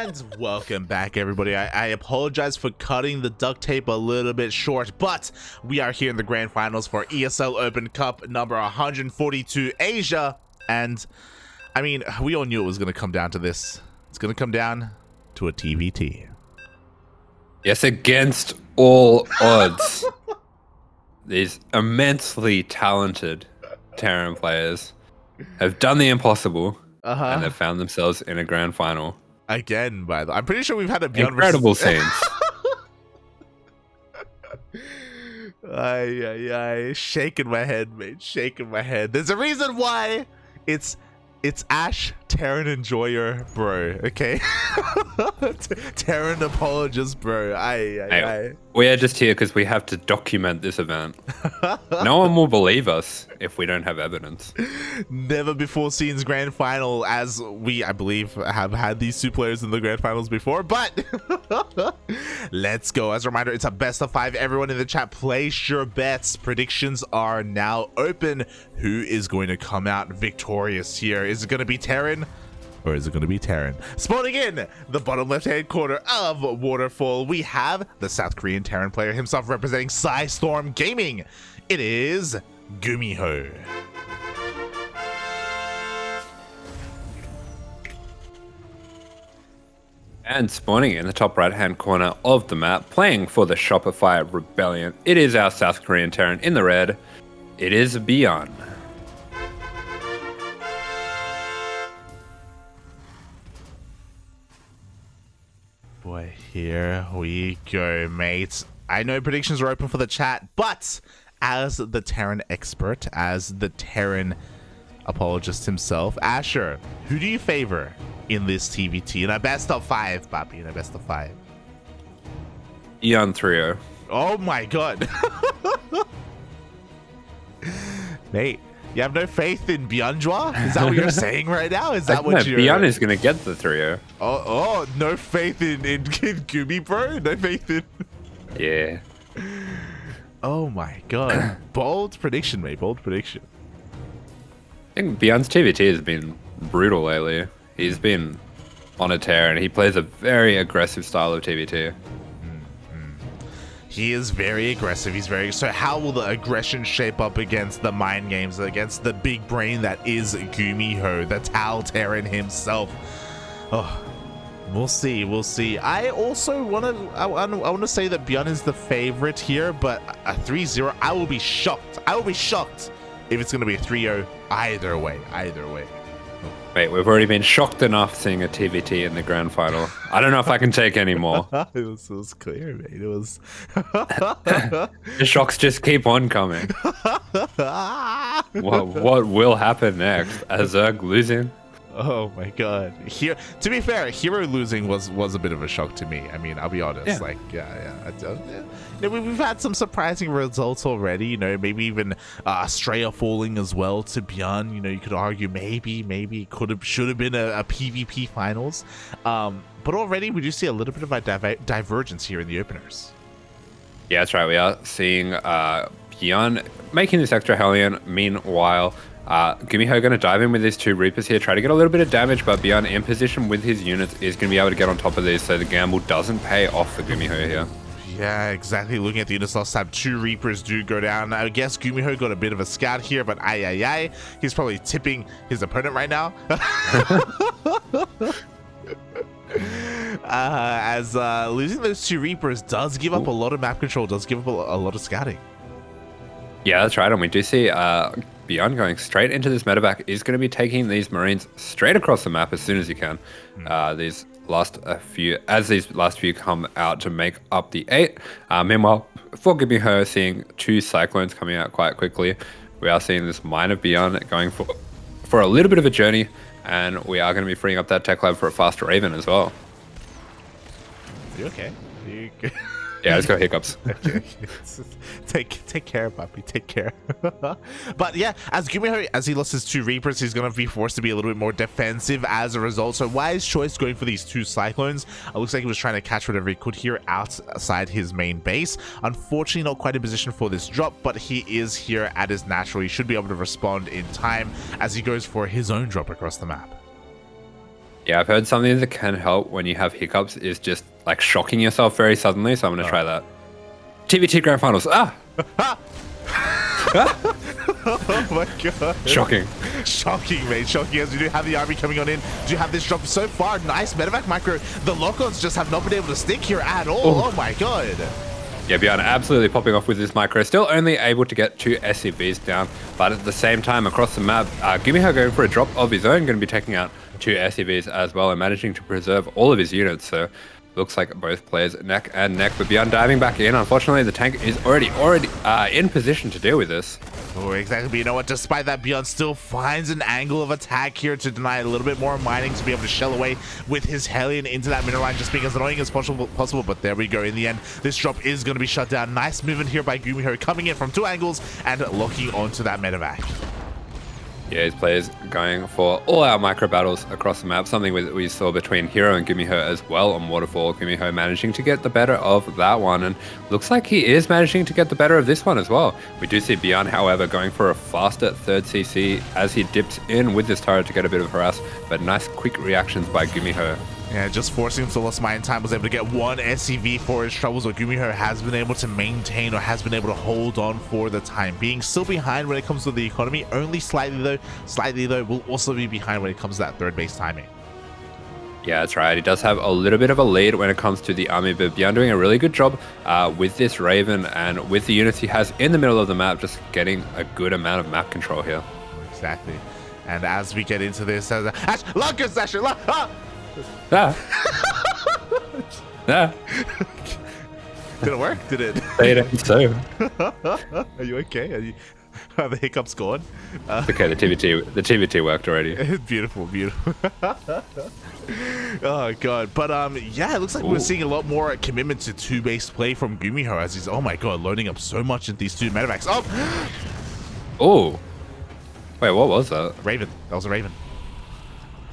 And welcome back, everybody. I apologize for cutting the duct tape a little bit short, but we are here in the grand finals for ESL Open Cup number 142 Asia. And I mean, we all knew it was going to come down to this. It's going to come down to a TvT. Yes, against all odds. These immensely talented Terran players have done the impossible, and they've found themselves in a grand final. Again, by the way. I'm pretty sure we've had a ByuN incredible scenes. I shaking my head, mate. Shaking my head. There's a reason why. It's Ash, Terran enjoyer, bro. Okay, Terran apologist, bro. We are just here because we have to document this event. No one will believe us if we don't have evidence. Never before seen grand final, as we, I believe, have had these two players in the grand finals before. But let's go. As a reminder, it's a best of 5. Everyone in the chat, place your bets. Predictions are now open. Who is going to come out victorious here? Is it going to be Terran? Or is it going to be Terran? Spawning in the bottom left-hand corner of Waterfall, we have the South Korean Terran player himself representing Storm Gaming. It is GuMiho. And spawning in the top right-hand corner of the map, playing for the Shopify Rebellion, it is our South Korean Terran in the red. It is ByuN. Boy, here we go, mates. I know predictions are open for the chat, but as the Terran expert, as the Terran apologist himself, Asher, who do you favor in this TvT? In a best of 5, Papi, in a best of 5. ByuN 3-0. Oh my god. Mate, you have no faith in ByuN? Is that what you're saying right now? Is that what you're... ByuN is going to get the 3-0. Oh, no faith in Gumi, bro? No faith in... Yeah. Oh my god. Bold prediction, mate. Bold prediction. I think ByuN's TvT has been brutal lately. He's been on a tear, and he plays a very aggressive style of TvT. He is very aggressive. He's very... So how will the aggression shape up against the mind games, against the big brain that is GuMiho, the Tal Terran himself? Oh, we'll see. We'll see. I also want to say that ByuN is the favorite here, but a 3-0, I will be shocked. I will be shocked if it's going to be a 3-0 either way. Either way. Wait, we've already been shocked enough seeing a TvT in the grand final. I don't know if I can take any more. It was clear, mate. It was... The shocks just keep on coming. What will happen next? Azerg losing? Oh my god. Here, to be fair, Hero losing was a bit of a shock to me. I mean, I'll be honest. Yeah. Like, we've had some surprising results already. You know, maybe even Straya falling as well to ByuN. You know, you could argue maybe should have been a PvP finals. But already we do see a little bit of a divergence here in the openers. Yeah, that's right. We are seeing ByuN making this extra Hellion. Meanwhile, GuMiho going to dive in with these 2 Reapers here, try to get a little bit of damage, but ByuN in position with his units is going to be able to get on top of these, so the gamble doesn't pay off for GuMiho here. Yeah, exactly. Looking at the units last time, 2 Reapers do go down. I guess GuMiho got a bit of a scout here, but he's probably tipping his opponent right now. As losing those 2 Reapers does give up a lot of map control, does give up a lot of scouting. Yeah, that's right, and we do see ByuN going straight into this medevac is going to be taking these Marines straight across the map as soon as you can. These last few come out to make up the 8. Meanwhile, for GuMiho, seeing 2 Cyclones coming out quite quickly, we are seeing this mine of ByuN going for a little bit of a journey, and we are going to be freeing up that tech lab for a faster Raven as well. Are you okay? Yeah, let's go hiccups. Okay. Take care, puppy. Take care. But yeah, as GuMiho, as he lost his 2 Reapers, he's going to be forced to be a little bit more defensive as a result. So wise choice going for these 2 Cyclones. It looks like he was trying to catch whatever he could here outside his main base. Unfortunately, not quite in position for this drop, but he is here at his natural. He should be able to respond in time as he goes for his own drop across the map. Yeah, I've heard something that can help when you have hiccups is just like shocking yourself very suddenly. So I'm going to try that. TvT Grand Finals. Ah! Oh my god. Shocking. Shocking, mate. Shocking as we do have the army coming on in. Do you have this drop so far? Nice medevac micro. The lock-ons just have not been able to stick here at all. Oh my god. Yeah, ByuN absolutely popping off with this micro. Still only able to get 2 SCVs down, but at the same time across the map, GuMiho going for a drop of his own, going to be taking out 2 SCVs as well and managing to preserve all of his units. So looks like both players neck and neck, but ByuN diving back in. Unfortunately, the tank is already in position to deal with this. Oh, exactly. But you know what? Despite that, ByuN still finds an angle of attack here to deny a little bit more mining to be able to shell away with his Hellion into that mineral line, just being as annoying as possible. But there we go. In the end, this drop is going to be shut down. Nice movement here by GuMiho, coming in from 2 angles and locking onto that medevac. Yeah, his players going for all-out micro battles across the map, something we saw between Hero and GuMiho as well on Waterfall. GuMiho managing to get the better of that one, and looks like he is managing to get the better of this one as well. We do see ByuN, however, going for a faster 3rd CC as he dips in with this turret to get a bit of harass, but nice quick reactions by GuMiho. Yeah, just forcing him to lose mine time, was able to get 1 SCV for his troubles, but GuMiho has been able to maintain or has been able to hold on for the time being. Still behind when it comes to the economy, only slightly though, will also be behind when it comes to that 3rd base timing. Yeah, that's right. He does have a little bit of a lead when it comes to the army, but ByuN doing a really good job with this Raven and with the units he has in the middle of the map, just getting a good amount of map control here. Exactly. And as we get into this, Asher, Ah. Ah. Did it work? Did it? I don't so. Are you okay? Are the hiccups gone? Okay, the TvT worked already. Beautiful. Oh god, but yeah, it looks like we're seeing a lot more commitment to 2-base play from GuMiho as he's, oh my god, loading up so much in these 2 medevacs. Oh, wait, what was that? Raven. That was a Raven.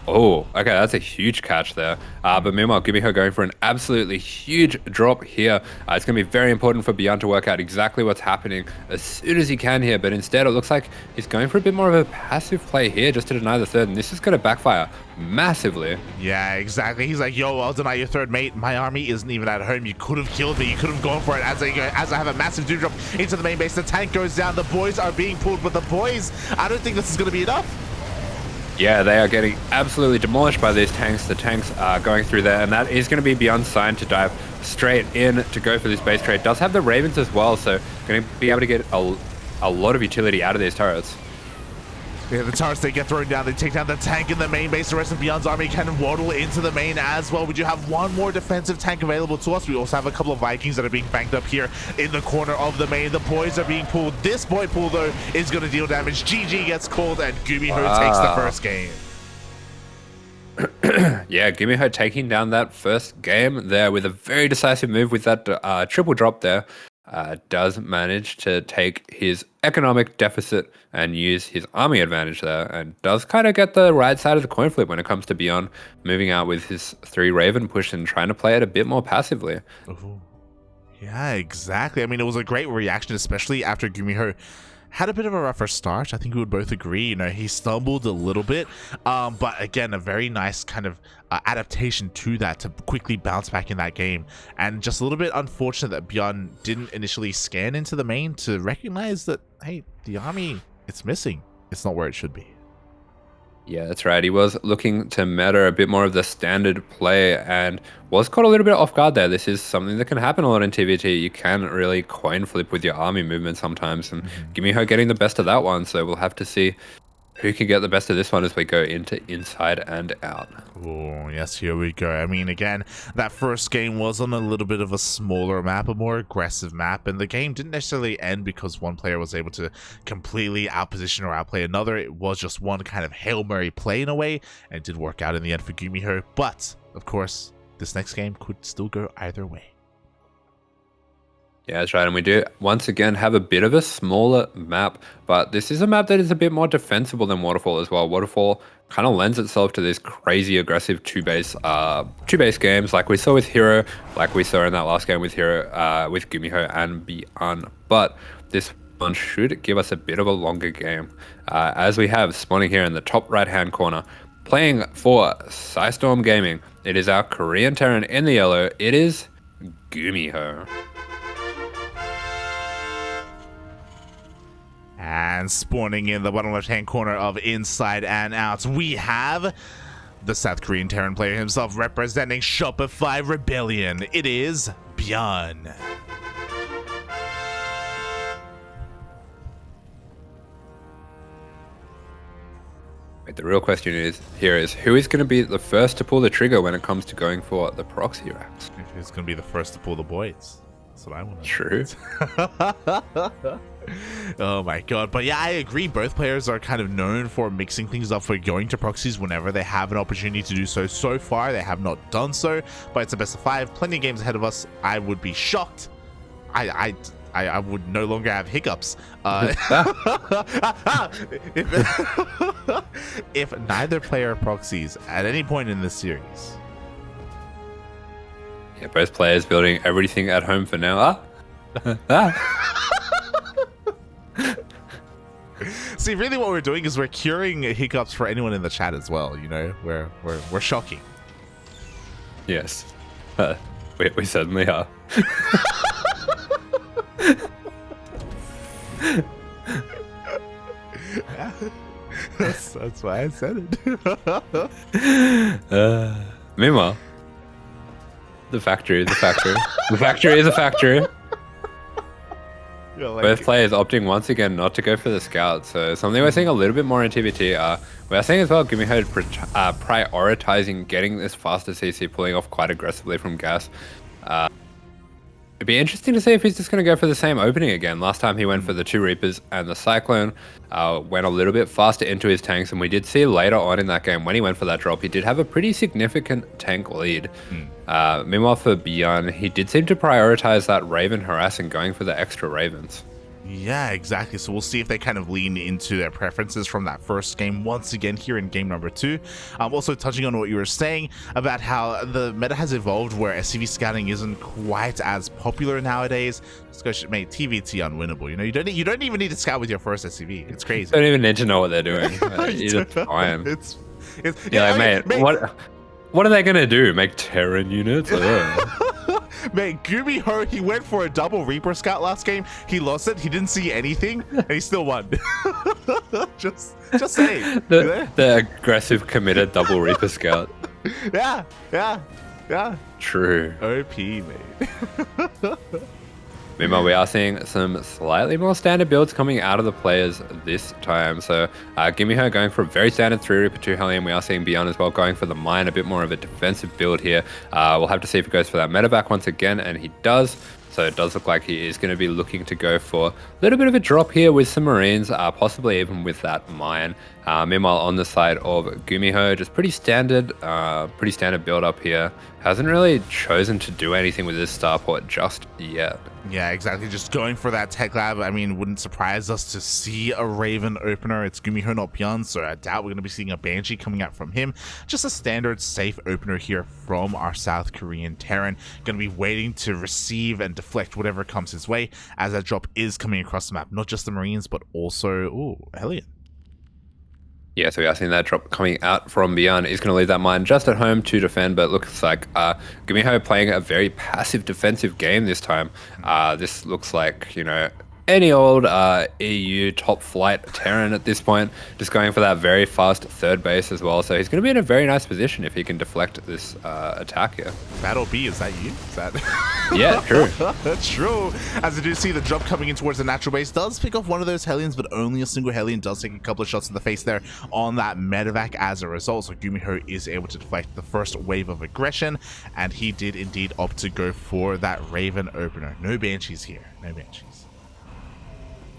Oh, okay, that's a huge catch there. But meanwhile, GuMiho going for an absolutely huge drop here. It's going to be very important for ByuN to work out exactly what's happening as soon as he can here. But instead, it looks like he's going for a bit more of a passive play here just to deny the 3rd. And this is going to backfire massively. Yeah, exactly. He's like, yo, I'll deny your 3rd, mate. My army isn't even at home. You could have killed me. You could have gone for it as I have a massive drop into the main base. The tank goes down. The boys are being pulled. But the boys, I don't think this is going to be enough. Yeah, they are getting absolutely demolished by these tanks. The tanks are going through there, and that is going to be ByuN's sign to dive straight in to go for this base trade. Does have the Ravens as well, so going to be able to get a lot of utility out of these turrets. Yeah, the turrets, they get thrown down. They take down the tank in the main base. The rest of ByuN's army can waddle into the main as well. We do have 1 more defensive tank available to us. We also have a couple of Vikings that are being banked up here in the corner of the main. The boys are being pulled. This boy pull, though, is going to deal damage. GG gets called, and GuMiho takes the 1st game. Yeah, GuMiho taking down that 1st game there with a very decisive move with that triple drop there. Does manage to take his economic deficit and use his army advantage there, and does kind of get the right side of the coin flip when it comes to ByuN moving out with his 3 Raven push and trying to play it a bit more passively. Ooh. Yeah, exactly. I mean, it was a great reaction, especially after GuMiho had a bit of a rougher start. I think we would both agree. You know, he stumbled a little bit, but again, a very nice kind of adaptation to that to quickly bounce back in that game. And just a little bit unfortunate that ByuN didn't initially scan into the main to recognize that, hey, the army, it's missing. It's not where it should be. Yeah, that's right. He was looking to meta a bit more of the standard play and was caught a little bit off guard there. This is something that can happen a lot in TvT. You can really coin flip with your army movement sometimes, and GuMiho getting the best of that one. So we'll have to see who can get the best of this one as we go into inside and out. Oh, yes, here we go. I mean, again, that 1st game was on a little bit of a smaller map, a more aggressive map, and the game didn't necessarily end because one player was able to completely outposition or outplay another. It was just one kind of Hail Mary play in a way, and it did work out in the end for GuMiho. But, of course, this next game could still go either way. Yeah, that's right. And we do once again have a bit of a smaller map, but this is a map that is a bit more defensible than Waterfall as well. Waterfall kind of lends itself to these crazy aggressive two-base games like we saw with Hero, like we saw in that last game with Hero, with GuMiho and ByuN. But this one should give us a bit of a longer game, as we have spawning here in the top right-hand corner. playing for Storm Gaming. It is our Korean Terran in the yellow. It is GuMiho. And spawning in the bottom left-hand corner of Inside and Out, we have the South Korean Terran player himself representing Shopify Rebellion. It is ByuN. The real question is who is going to be the first to pull the trigger when it comes to going for the proxy racks? Who's going to be the first to pull the boys? That's what I want to know. True. Oh my god. But yeah, I agree. Both players are kind of known for mixing things up, for going to proxies whenever they have an opportunity to do so. So far, they have not done so, but it's a best of 5. Plenty of games ahead of us. I would be shocked. I would no longer have hiccups if neither player proxies at any point in this series. Yeah, both players building everything at home for now. See, really what we're doing is we're curing hiccups for anyone in the chat as well, you know? We're shocking. Yes. We certainly are. Yeah, that's why I said it. Meanwhile, the factory is a factory. The factory is a factory. Both players opting once again not to go for the scout. So something we're seeing a little bit more in TvT. We're seeing as well GuMiho prioritizing getting this faster CC, pulling off quite aggressively from gas. It'd be interesting to see if he's just going to go for the same opening again. Last time he went for the 2 Reapers and the Cyclone, went a little bit faster into his tanks, and we did see later on in that game when he went for that drop, he did have a pretty significant tank lead. Meanwhile for ByuN, he did seem to prioritize that Raven harass and going for the extra Ravens. Yeah, exactly. So we'll see if they kind of lean into their preferences from that first game once again here in game number 2. Also touching on what you were saying about how the meta has evolved where SCV scouting isn't quite as popular nowadays. This guy should make TvT unwinnable. You know, you don't even need to scout with your first SCV. It's crazy. Don't even need to know what they're doing. You're fine. It's yeah, like, mate, what are they gonna do? Make Terran units? Mate, GuMiho, he went for a double Reaper scout last game. He lost it. He didn't see anything, and he still won. just saying. The aggressive, committed double Reaper scout. Yeah. True. OP, mate. Meanwhile, we are seeing some slightly more standard builds coming out of the players this time. So GuMiho going for a very standard 3 Reaper 2 Hellion. We are seeing ByuN as well going for the mine, a bit more of a defensive build here. We'll have to see if he goes for that medevac once again, and he does. So it does look like he is going to be looking to go for a little bit of a drop here with some Marines, possibly even with that mine. Meanwhile, on the side of GuMiho, just pretty standard build up here. Hasn't really chosen to do anything with his starport just yet. Yeah, exactly. Just going for that tech lab. I mean, wouldn't surprise us to see a Raven opener. It's GuMiho, not ByuN, so I doubt we're going to be seeing a Banshee coming out from him. Just a standard safe opener here from our South Korean Terran. Going to be waiting to receive and deflect whatever comes his way as that drop is coming across the map. Not just the Marines, but also, Hellion. Yeah, so we are seeing that drop coming out from ByuN. He's going to leave that mine just at home to defend, but it looks like GuMiho playing a very passive defensive game this time. This looks like, you know, any old EU top flight Terran at this point, just going for that very fast third base as well. So he's going to be in a very nice position if he can deflect this attack here. Battle B, is that you? Is that? Yeah, true. That's true. As I do see the drop coming in towards the natural base, does pick off one of those Hellions, but only a single Hellion. Does take a couple of shots in the face there on that medevac as a result. So GuMiho is able to deflect the first wave of aggression, and he did indeed opt to go for that Raven opener. No Banshees here. No Banshees.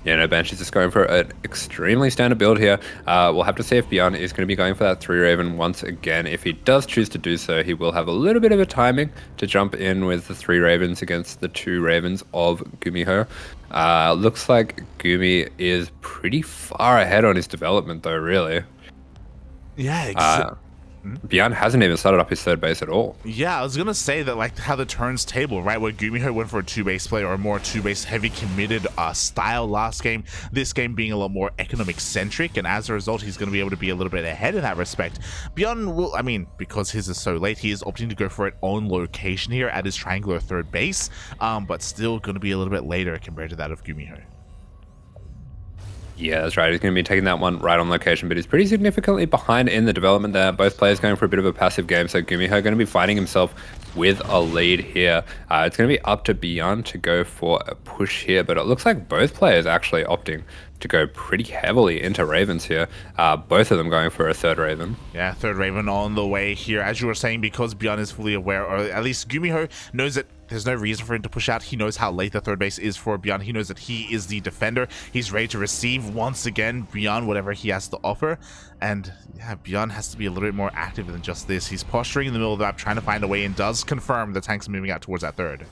Yeah, no, Banshee's just going for an extremely standard build here. We'll have to see if ByuN is going to be going for that 3 Raven once again. If he does choose to do so, he will have a little bit of a timing to jump in with the 3 Ravens against the 2 Ravens of GuMiho. Looks like Gumi is pretty far ahead on his development though, really. Yeah, ByuN hasn't even started up his third base at all. Yeah, I was gonna say that, like how the turns table, right, where GuMiho went for a 2-base play or a more 2-base heavy committed style last game, this game being a lot more economic centric, and as a result he's going to be able to be a little bit ahead in that respect. ByuN will, I mean, because his is so late, he is opting to go for it on location here at his triangular third base, but still going to be a little bit later compared to that of GuMiho. Yeah, that's right. He's going to be taking that one right on location, but he's pretty significantly behind in the development there. Both players going for a bit of a passive game, so GuMiho going to be finding himself with a lead here. It's going to be up to ByuN to go for a push here, but it looks like both players actually opting to go pretty heavily into Ravens here. Both of them going for a third Raven. Yeah, third Raven on the way here, as you were saying, because ByuN is fully aware, or at least GuMiho knows that there's no reason for him to push out. He knows how late the third base is for ByuN. He knows that he is the defender. He's ready to receive once again beyond whatever he has to offer. And yeah, ByuN has to be a little bit more active than just this. He's posturing in the middle of the map, trying to find a way, and does confirm the tank's moving out towards that third.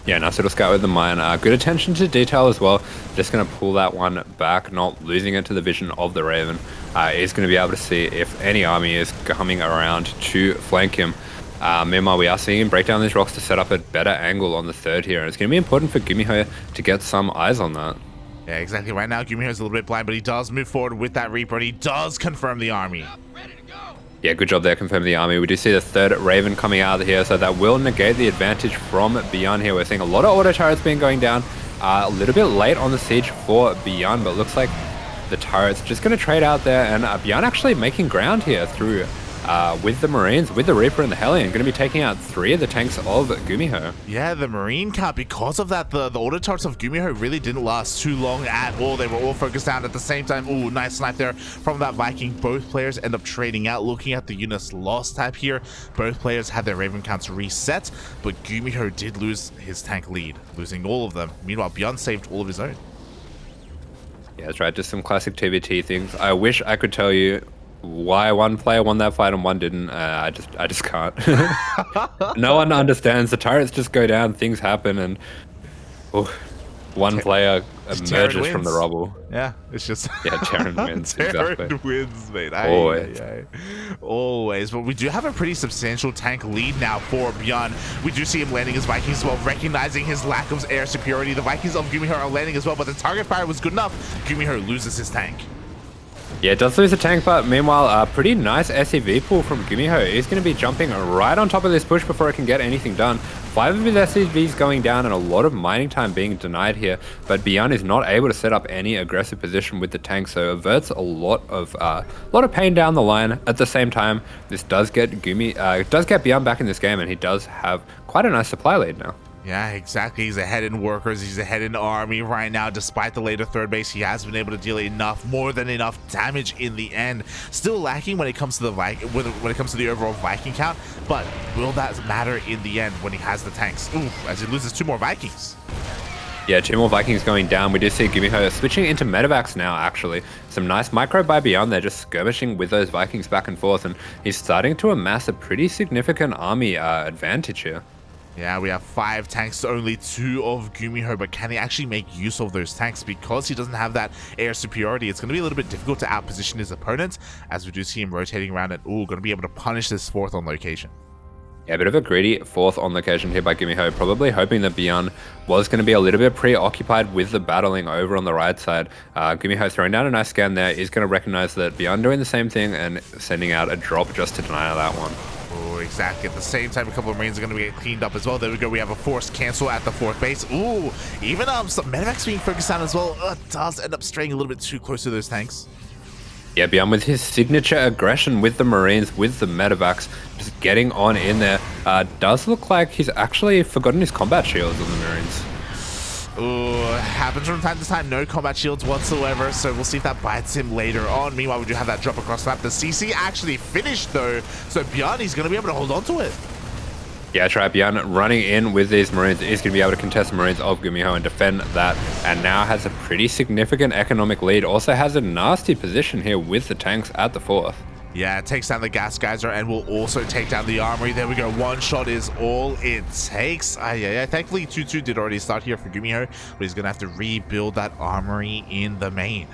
Yeah, nice little scout with the mine. Good attention to detail as well. Just going to pull that one back, not losing it to the vision of the Raven. He's going to be able to see if any army is coming around to flank him. Meanwhile, we are seeing him break down these rocks to set up a better angle on the third here. And it's going to be important for GuMiho to get some eyes on that. Yeah, exactly. Right now, GuMiho is a little bit blind, but he does move forward with that Reaper, and he does confirm the army. Yeah, good job there, confirming the army. We do see the third Raven coming out of here, so that will negate the advantage from ByuN here. We're seeing a lot of auto turrets being going down. A little bit late on the siege for ByuN, but looks like the turrets just going to trade out there, and ByuN actually making ground here through with the Marines, with the Reaper and the Hellion, going to be taking out 3 of the tanks of GuMiho. Yeah, the Marine count, because of that, the auto turrets of GuMiho really didn't last too long at all. They were all focused down at the same time. Ooh, nice snipe there from that Viking. Both players end up trading out. Looking at the units lost tab here, both players had their Raven counts reset, but GuMiho did lose his tank lead, losing all of them. Meanwhile, ByuN saved all of his own. Yeah, that's right. Just some classic TvT things. I wish I could tell you why one player won that fight and one didn't. I just can't. No one understands. The turrets just go down, things happen, and one player emerges from the rubble. Yeah, it's just yeah, Terran wins. Terran wins, mate. Always. But we do have a pretty substantial tank lead now for ByuN. We do see him landing his Vikings as well, recognizing his lack of air superiority. The Vikings of GuMiho are landing as well, but the target fire was good enough. GuMiho loses his tank. Yeah, it does lose a tank, but meanwhile, a pretty nice SCV pull from GuMiho. He's going to be jumping right on top of this push before it can get anything done. 5 of his SCVs going down and a lot of mining time being denied here, but ByuN is not able to set up any aggressive position with the tank, so averts a lot of pain down the line. At the same time, this does get ByuN back in this game, and he does have quite a nice supply lead now. Yeah, exactly. He's ahead in workers. He's ahead in army right now. Despite the later third base, he has been able to deal more than enough damage in the end. Still lacking when it comes to the overall Viking count, but will that matter in the end when he has the tanks? Oof, as he loses 2 more Vikings. Yeah, 2 more Vikings going down. We do see GuMiho switching into medevacs now, actually. Some nice micro by ByuN. They're just skirmishing with those Vikings back and forth, and he's starting to amass a pretty significant army advantage here. Yeah, we have 5 tanks, only 2 of GuMiho, but can he actually make use of those tanks? Because he doesn't have that air superiority, it's going to be a little bit difficult to outposition his opponent, as we do see him rotating around and going to be able to punish this 4th on location. Yeah, a bit of a greedy 4th on location here by GuMiho, probably hoping that ByuN was going to be a little bit preoccupied with the battling over on the right side. GuMiho throwing down a nice scan there, is going to recognize that ByuN doing the same thing and sending out a drop just to deny that one. Oh, exactly. At the same time, a couple of Marines are going to get cleaned up as well. There we go. We have a forced cancel at the 4th base. Ooh, even some medevacs being focused on as well. Does end up straying a little bit too close to those tanks. Yeah, ByuN with his signature aggression with the Marines, with the medevacs, just getting on in there. Does look like he's actually forgotten his combat shields on the Marines. Ooh, happens from time to time. No combat shields whatsoever, so we'll see if that bites him later on. Meanwhile, we do have that drop across the map. The CC actually finished, though, so ByuN is going to be able to hold on to it. Yeah, try ByuN running in with these Marines is going to be able to contest the Marines of GuMiho and defend that, and now has a pretty significant economic lead. Also has a nasty position here with the tanks at the 4th. Yeah, it takes down the gas geyser and will also take down the armory. There we go. 1 shot is all it takes. Yeah. Thankfully, 2-2 did already start here for GuMiho, but he's going to have to rebuild that armory in the main.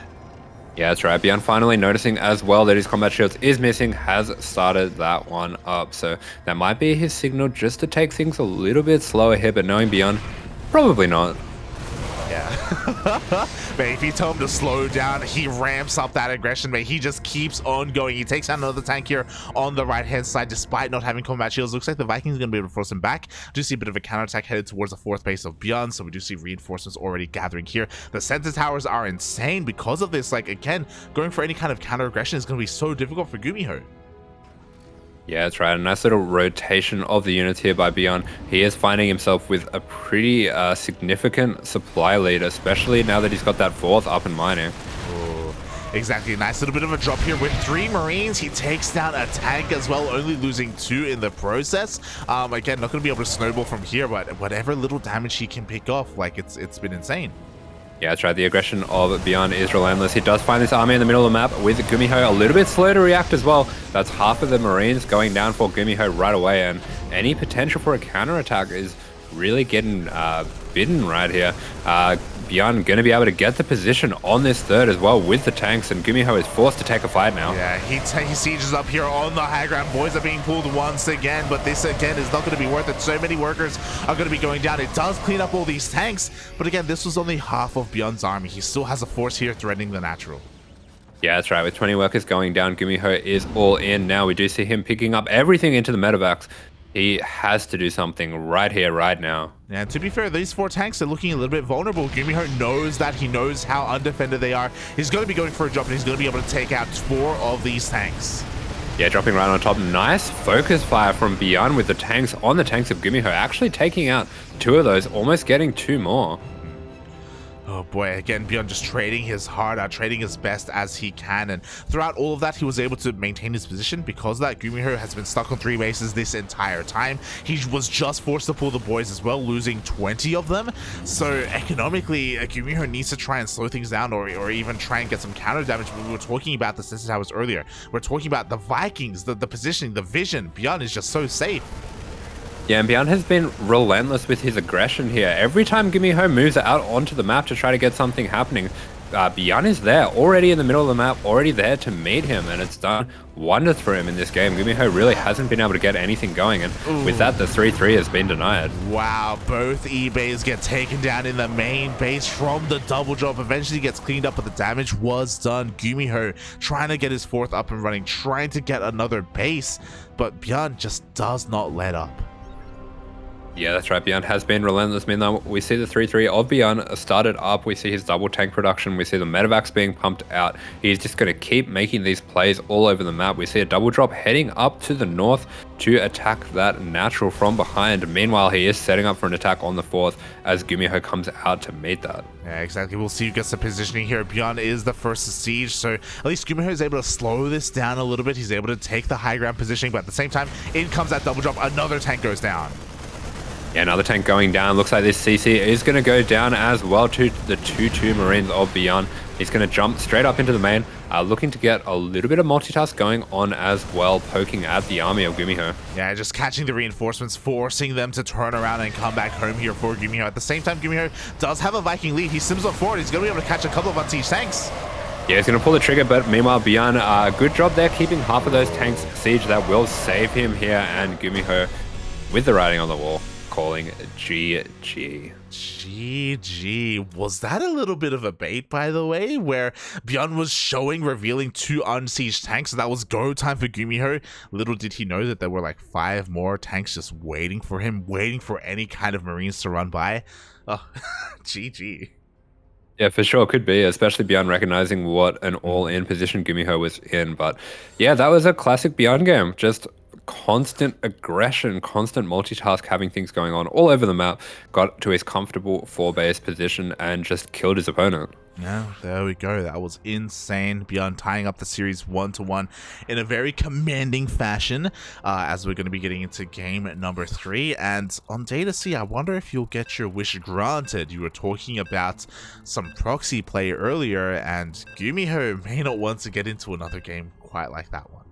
Yeah, that's right. ByuN finally noticing as well that his combat shields is missing, has started that one up. So that might be his signal just to take things a little bit slower here, but knowing ByuN, probably not. Yeah. Man, if you tell him to slow down, he ramps up that aggression, man. He just keeps on going. He takes out another tank here on the right-hand side, despite not having combat shields. Looks like the Vikings are going to be able to force him back. Do see a bit of a counterattack headed towards the fourth base of ByuN, so we do see reinforcements already gathering here. The center towers are insane because of this. Like, again, going for any kind of counter aggression is going to be so difficult for GuMiho. Yeah, that's right. A nice little rotation of the units here by ByuN. He is finding himself with a pretty significant supply lead, especially now that he's got that fourth up and mining. Exactly, a nice little bit of a drop here with 3 Marines. He takes down a tank as well, only losing 2 in the process. Again, not going to be able to snowball from here, but whatever little damage he can pick off, like it's been insane. Yeah, that's right. The aggression of ByuN is relentless. He does find this army in the middle of the map with GuMiho a little bit slow to react as well. That's half of the Marines going down for GuMiho right away, and any potential for a counterattack is really getting bidden right here. ByuN going to be able to get the position on this third as well with the tanks, and GuMiho is forced to take a fight now. Yeah, he sieges up here on the high ground. Boys are being pulled once again, but this again is not going to be worth it. So many workers are going to be going down. It does clean up all these tanks, but again, this was only half of ByuN's army. He still has a force here threatening the natural. Yeah, that's right. With 20 workers going down, GuMiho is all in now. We do see him picking up everything into the medevacs. He has to do something right here, right now. And to be fair, these 4 tanks are looking a little bit vulnerable. GuMiho knows that. He knows how undefended they are. He's going to be going for a drop, and he's going to be able to take out 4 of these tanks. Yeah, dropping right on top. Nice focus fire from ByuN with the tanks on the tanks of GuMiho, actually taking out 2 of those, almost getting 2 more. Oh boy, again, ByuN just trading his heart out, trading his best as he can, and throughout all of that, he was able to maintain his position. Because of that, GuMiho has been stuck on 3 bases this entire time. He was just forced to pull the boys as well, losing 20 of them. So economically, GuMiho needs to try and slow things down, or even try and get some counter damage. We were talking about the sensor towers earlier. We're talking about the Vikings, the positioning, the vision. ByuN is just so safe. Yeah, and ByuN has been relentless with his aggression here. Every time GuMiho moves out onto the map to try to get something happening, ByuN is there, already in the middle of the map, already there to meet him, and it's done wonders for him in this game. GuMiho really hasn't been able to get anything going, and with that, the 3-3 has been denied. Wow, both E-bays get taken down in the main base from the double drop. Eventually gets cleaned up, but the damage was done. GuMiho trying to get his 4th up and running, trying to get another base, but ByuN just does not let up. Yeah, that's right. ByuN has been relentless. Meanwhile, we see the 3-3 of ByuN started up. We see his double tank production. We see the medevacs being pumped out. He's just going to keep making these plays all over the map. We see a double drop heading up to the north to attack that natural from behind. Meanwhile, he is setting up for an attack on the 4th as GuMiho comes out to meet that. Yeah, exactly. We'll see who gets the positioning here. ByuN is the first to siege, so at least GuMiho is able to slow this down a little bit. He's able to take the high ground positioning, but at the same time, in comes that double drop. Another tank goes down. Yeah, another tank going down. Looks like this CC is going to go down as well to the 2-2 Marines of ByuN. He's going to jump straight up into the main, looking to get a little bit of multitask going on as well, poking at the army of GuMiho. Yeah, just catching the reinforcements, forcing them to turn around and come back home here for GuMiho. At the same time, GuMiho does have a Viking lead. He sims up forward. He's going to be able to catch a couple of unsieged tanks. Yeah, he's going to pull the trigger, but meanwhile, ByuN, good job there, keeping half of those tanks siege. That will save him here, and GuMiho with the writing on the wall, calling GG. GG. Was that a little bit of a bait, by the way, where ByuN was revealing 2 unsieged tanks, and that was go time for GuMiho? Little did he know that there were like 5 more tanks just waiting for him, waiting for any kind of Marines to run by. Oh, GG. Yeah, for sure, could be, especially ByuN recognizing what an all-in position GuMiho was in. But yeah, that was a classic ByuN game. Just constant aggression, constant multitask, having things going on all over the map, got to his comfortable 4-base position and just killed his opponent. Yeah, there we go. That was insane. ByuN tying up the series 1-1 in a very commanding fashion, as we're going to be getting into game number 3. And on Data C, I wonder if you'll get your wish granted. You were talking about some proxy play earlier, and GuMiho may not want to get into another game quite like that one.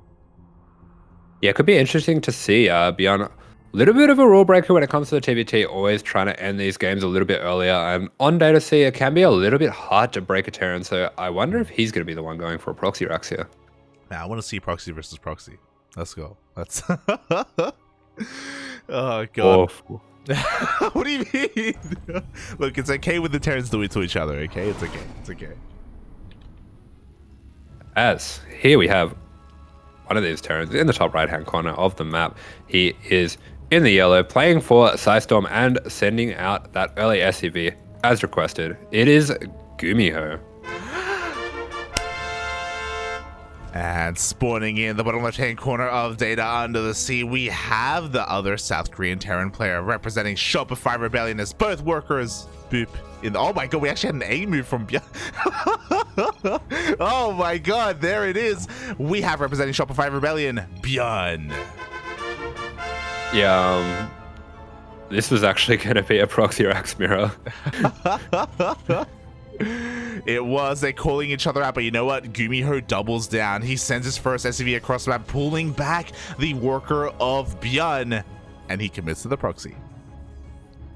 Yeah, it could be interesting to see. ByuN little bit of a rule breaker when it comes to the TvT, always trying to end these games a little bit earlier. And on Data C, it can be a little bit hard to break a Terran, so I wonder if he's going to be the one going for a proxy Rax here. Now, I want to see proxy versus proxy. Let's go. Let's. Oh, God. What do you mean? Look, it's okay when the Terrans do it to each other, okay? It's okay. It's okay. As here we have one of these Terrans in the top right-hand corner of the map. He is in the yellow, playing for Psystorm and sending out that early SCV as requested. It is GuMiho. And spawning in the bottom left-hand corner of Data Under the Sea, we have the other South Korean Terran player representing Shopify Rebellion as both workers. Boop. Oh my God, we actually had an A move from ByuN. Oh my God, there it is. We have representing Shopify Rebellion, ByuN. Yeah, this was actually going to be a proxy Rax mirror. It was. They're calling each other out, but you know what? GuMiho doubles down. He sends his first SCV across the map, pulling back the worker of ByuN, and he commits to the proxy.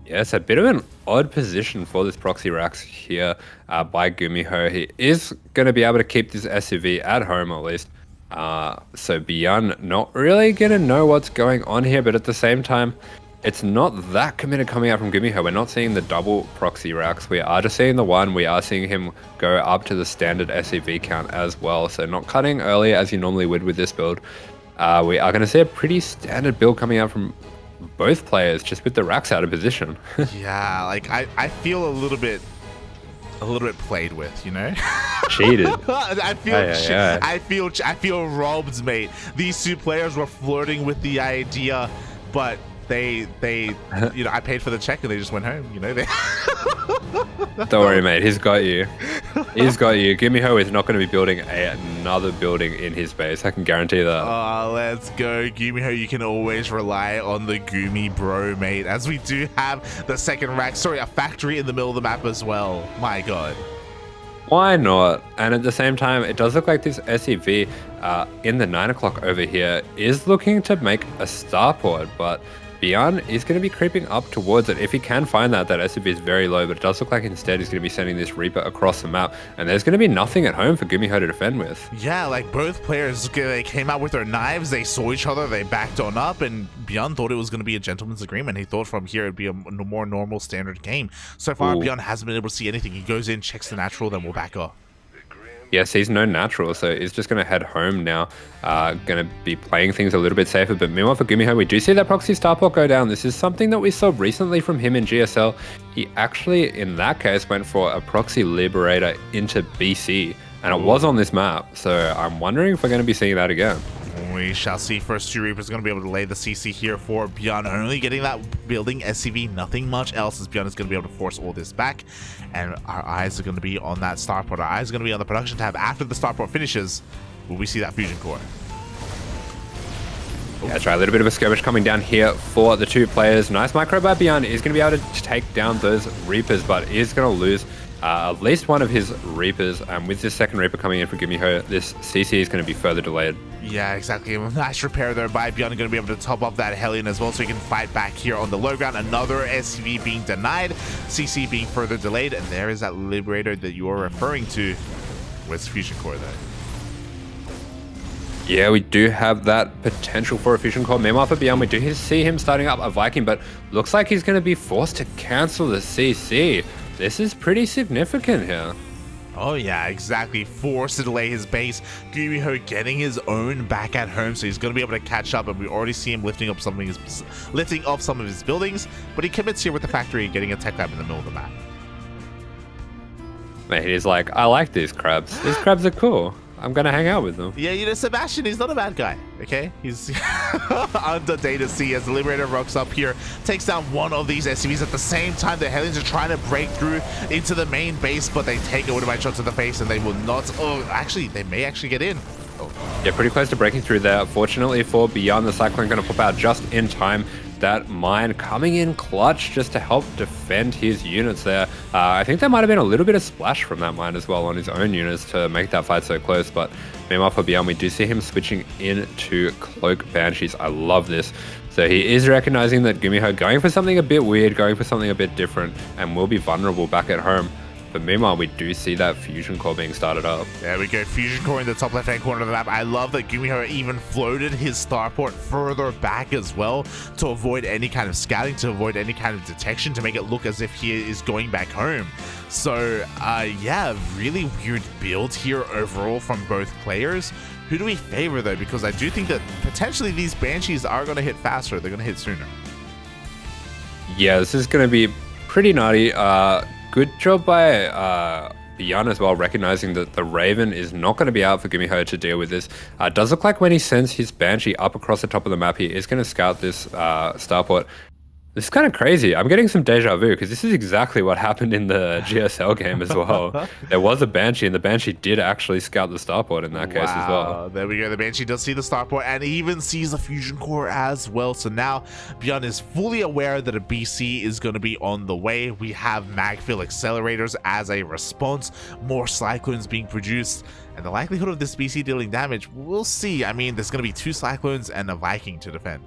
Yeah, it's a bit of an odd position for this proxy Rax here by GuMiho. He is going to be able to keep this SCV at home at least. So ByuN not really going to know what's going on here, but at the same time, it's not that committed coming out from GuMiho. We're not seeing the double proxy Rax. We are just seeing the one. We are seeing him go up to the standard SCV count as well. So not cutting early as you normally would with this build. We are going to see a pretty standard build coming out from both players, just with the Rax out of position. Yeah, like I feel a little bit played with, you know. Cheated. I feel robbed, mate. These two players were flirting with the idea, but they you know, I paid for the check and they just went home, you know. Don't worry, mate. He's got you. He's got you. GuMiho is not going to be building another building in his base. I can guarantee that. Oh, let's go. GuMiho, you can always rely on the GuMi mate, as we do have the second rack. Sorry, a factory in the middle of the map as well. My God. Why not? And at the same time, it does look like this SCV in the 9 o'clock over here is looking to make a starport, but ByuN is going to be creeping up towards it. If he can find that SCV is very low, but it does look like instead he's going to be sending this Reaper across the map, and there's going to be nothing at home for GuMiho to defend with. Yeah, like both players, they came out with their knives, they saw each other, they backed on up, and ByuN thought it was going to be a gentleman's agreement. He thought from here it'd be a more normal standard game. So far, ByuN hasn't been able to see anything. He goes in, checks the natural, then we'll back up. Yes, he's no natural, so he's just going to head home now. Going to be playing things a little bit safer. But meanwhile, for GuMiho, we do see that proxy starport go down. This is something that we saw recently from him in GSL. He actually, in that case, went for a proxy liberator into BC, and it was on this map. So I'm wondering if we're going to be seeing that again. We shall see. First two Reapers going to be able to lay the CC here for ByuN. Only getting that building SCV, nothing much else, as ByuN is going to be able to force all this back. And our eyes are going to be on that starport. Our eyes are going to be on the production tab. After the starport finishes, will we see that fusion core? Yeah, try a little bit of a skirmish coming down here for the two players. Nice micro by ByuN. Is going to be able to take down those Reapers, but is going to lose at least one of his Reapers. And with this second Reaper coming in for GuMiho, this CC is going to be further delayed. Yeah, exactly. Nice repair there by ByuN. Going to be able to top up that Hellion as well, so he can fight back here on the low ground. Another SCV being denied, CC being further delayed, and there is that Liberator that you are referring to. Where's Fusion Core there? Yeah, we do have that potential for a fusion core. Meanwhile, for ByuN, we do see him starting up a Viking, but looks like he's going to be forced to cancel the CC. This is pretty significant here. Oh yeah, exactly. Forced to delay his base. GuMiho getting his own back at home, so he's going to be able to catch up, and we already see him lifting up some of his buildings, but he commits here with the factory and getting a tech lab in the middle of the map. Mate, he's like, I like these crabs. These crabs are cool. I'm going to hang out with them. Yeah, you know, Sebastian, he's not a bad guy, okay? He's under Data C as the Liberator rocks up here, takes down one of these SCVs. At the same time, the Hellions are trying to break through into the main base, but they take a automatic shot to the face, and they will not. Oh, actually, they may actually get in. Oh. Yeah, pretty close to breaking through there. Fortunately for ByuN, the Cyclone going to pop out just in time. That mine coming in clutch just to help defend his units there. I think there might have been a little bit of splash from that mine as well on his own units to make that fight so close. But meanwhile for ByuN, we do see him switching into Cloak Banshees. I love this. So he is recognizing that GuMiho going for something a bit weird, going for something a bit different, and will be vulnerable back at home. But meanwhile, we do see that fusion core being started up. There we go, fusion core in the top left-hand corner of the map. I love that GuMiho even floated his starport further back as well to avoid any kind of scouting, to avoid any kind of detection, to make it look as if he is going back home. So, yeah, really weird build here overall from both players. Who do we favor, though? Because I do think that potentially these Banshees are going to hit faster. They're going to hit sooner. Yeah, this is going to be pretty naughty. Good job by ByuN as well, recognizing that the Raven is not going to be out for GuMiho to deal with this. Does look like when he sends his Banshee up across the top of the map, he is going to scout this starport. This is kind of crazy. I'm getting some deja vu because this is exactly what happened in the GSL game as well. There was a Banshee and the Banshee did actually scout the starport in that case as well. There we go. The Banshee does see the starport and even sees the fusion core as well. So now ByuN is fully aware that a BC is going to be on the way. We have magfill accelerators as a response, more cyclones being produced, and the likelihood of this BC dealing damage, we'll see. I mean, there's going to be 2 cyclones and a Viking to defend.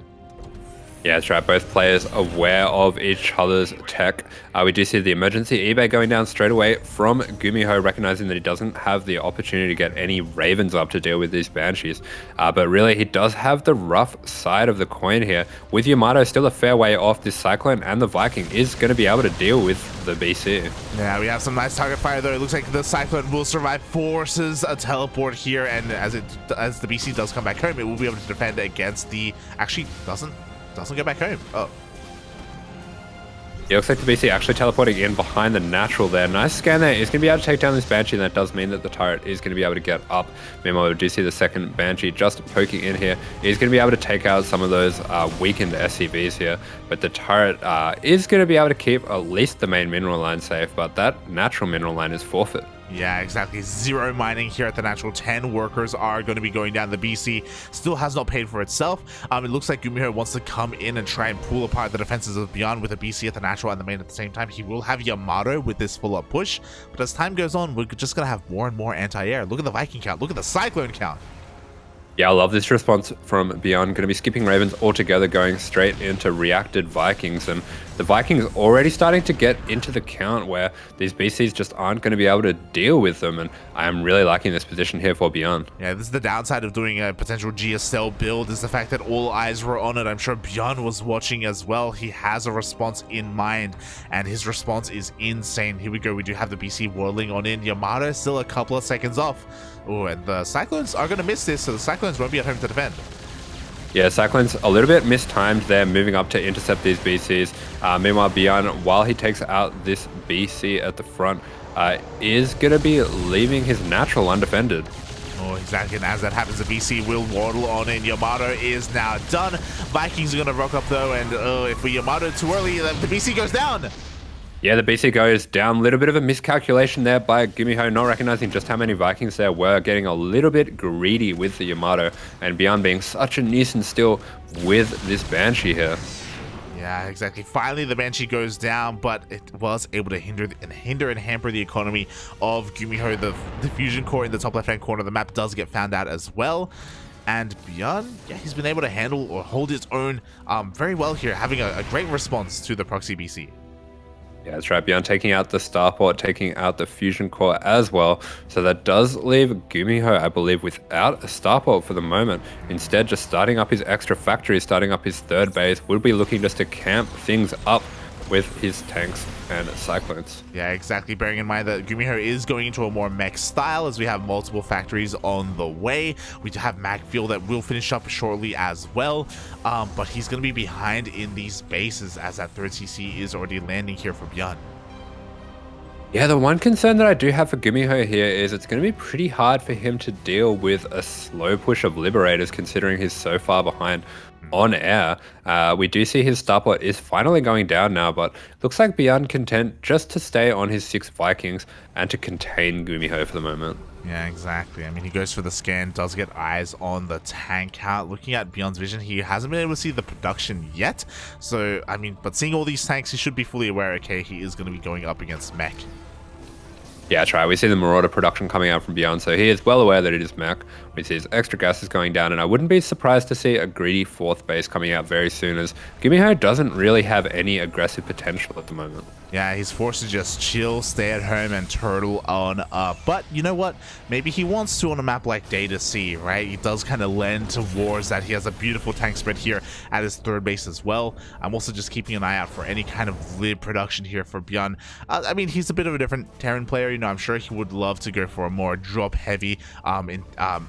Yeah, that's right. Both players aware of each other's tech. We do see the emergency eBay going down straight away from GuMiho, recognizing that he doesn't have the opportunity to get any Ravens up to deal with these Banshees. But really, he does have the rough side of the coin here. With Yamato still a fair way off, this Cyclone and the Viking is going to be able to deal with the BC. Yeah, we have some nice target fire though. It looks like the Cyclone will survive, forces a teleport here, and as the BC does come back home, it will be able to defend against the... Actually, doesn't go back home. Oh. It looks like the BC actually teleporting in behind the natural there. Nice scan there. He's going to be able to take down this Banshee, and that does mean that the turret is going to be able to get up. Meanwhile, we do see the second Banshee just poking in here. He's going to be able to take out some of those weakened SCVs here, but the turret is going to be able to keep at least the main mineral line safe, but that natural mineral line is forfeit. Yeah, exactly. 0 mining here at the natural. 10 workers are going to be going down. The BC still has not paid for itself. It looks like GuMiho wants to come in and try and pull apart the defenses of ByuN with a BC at the natural and the main at the same time. He will have Yamato with this full-up push, but as time goes on, we're just going to have more and more anti-air. Look at the Viking count. Look at the Cyclone count. Yeah, I love this response from ByuN. Going to be skipping Ravens altogether, going straight into reacted Vikings. And the Vikings already starting to get into the count where these BCs just aren't going to be able to deal with them. And I am really liking this position here for ByuN. Yeah, this is the downside of doing a potential GSL build, is the fact that all eyes were on it. I'm sure ByuN was watching as well. He has a response in mind, and his response is insane. Here we go. We do have the BC whirling on in. Yamato still a couple of seconds off. Oh, and the Cyclones are going to miss this, so the Cyclones won't be at home to defend. Yeah, Cyclone's a little bit mistimed there, moving up to intercept these BCs. Meanwhile, ByuN, while he takes out this BC at the front, is going to be leaving his natural undefended. Oh, exactly, and as that happens, the BC will waddle on in. Yamato is now done. Vikings are going to rock up, though, and if we Yamato too early, the BC goes down. Yeah, the BC goes down. A little bit of a miscalculation there by GuMiho, not recognizing just how many Vikings there were, getting a little bit greedy with the Yamato, and ByuN being such a nuisance still with this Banshee here. Yeah, exactly. Finally, the Banshee goes down, but it was able to hinder and hamper the economy of GuMiho. The fusion core in the top left-hand corner of the map does get found out as well. And ByuN, yeah, he's been able to handle or hold his own very well here, having a great response to the proxy BC. Yeah, that's right. ByuN taking out the starport, taking out the fusion core as well. So that does leave GuMiho, I believe, without a starport for the moment. Instead, just starting up his extra factory, starting up his third base, will be looking just to camp things up with his tanks and cyclones. Yeah, exactly. Bearing in mind that GuMiho is going into a more mech style, as we have multiple factories on the way. We have magfill that will finish up shortly as well, but he's going to be behind in these bases as that third CC is already landing here for ByuN. Yeah, the one concern that I do have for GuMiho here is it's going to be pretty hard for him to deal with a slow push of Liberators, considering he's so far behind on air. We do see his starport is finally going down now, but looks like ByuN content just to stay on his 6 Vikings and to contain GuMiho for the moment. Yeah, exactly. I mean, he goes for the scan, does get eyes on the tank count. Looking at ByuN's vision, he hasn't been able to see the production yet. So, I mean, but seeing all these tanks, he should be fully aware, okay, he is going to be going up against mech. Yeah, try. We see the Marauder production coming out from ByuN, so he is well aware that it is mech. We see his extra gas is going down, and I wouldn't be surprised to see a greedy 4th base coming out very soon, as GuMiho doesn't really have any aggressive potential at the moment. Yeah, he's forced to just chill, stay at home, and turtle on up. But you know what? Maybe he wants to on a map like Data Sea, right? He does kind of lend towards that. He has a beautiful tank spread here at his 3rd base as well. I'm also just keeping an eye out for any kind of lid production here for ByuN. I mean, he's a bit of a different Terran player. You know, I'm sure he would love to go for a more drop-heavy,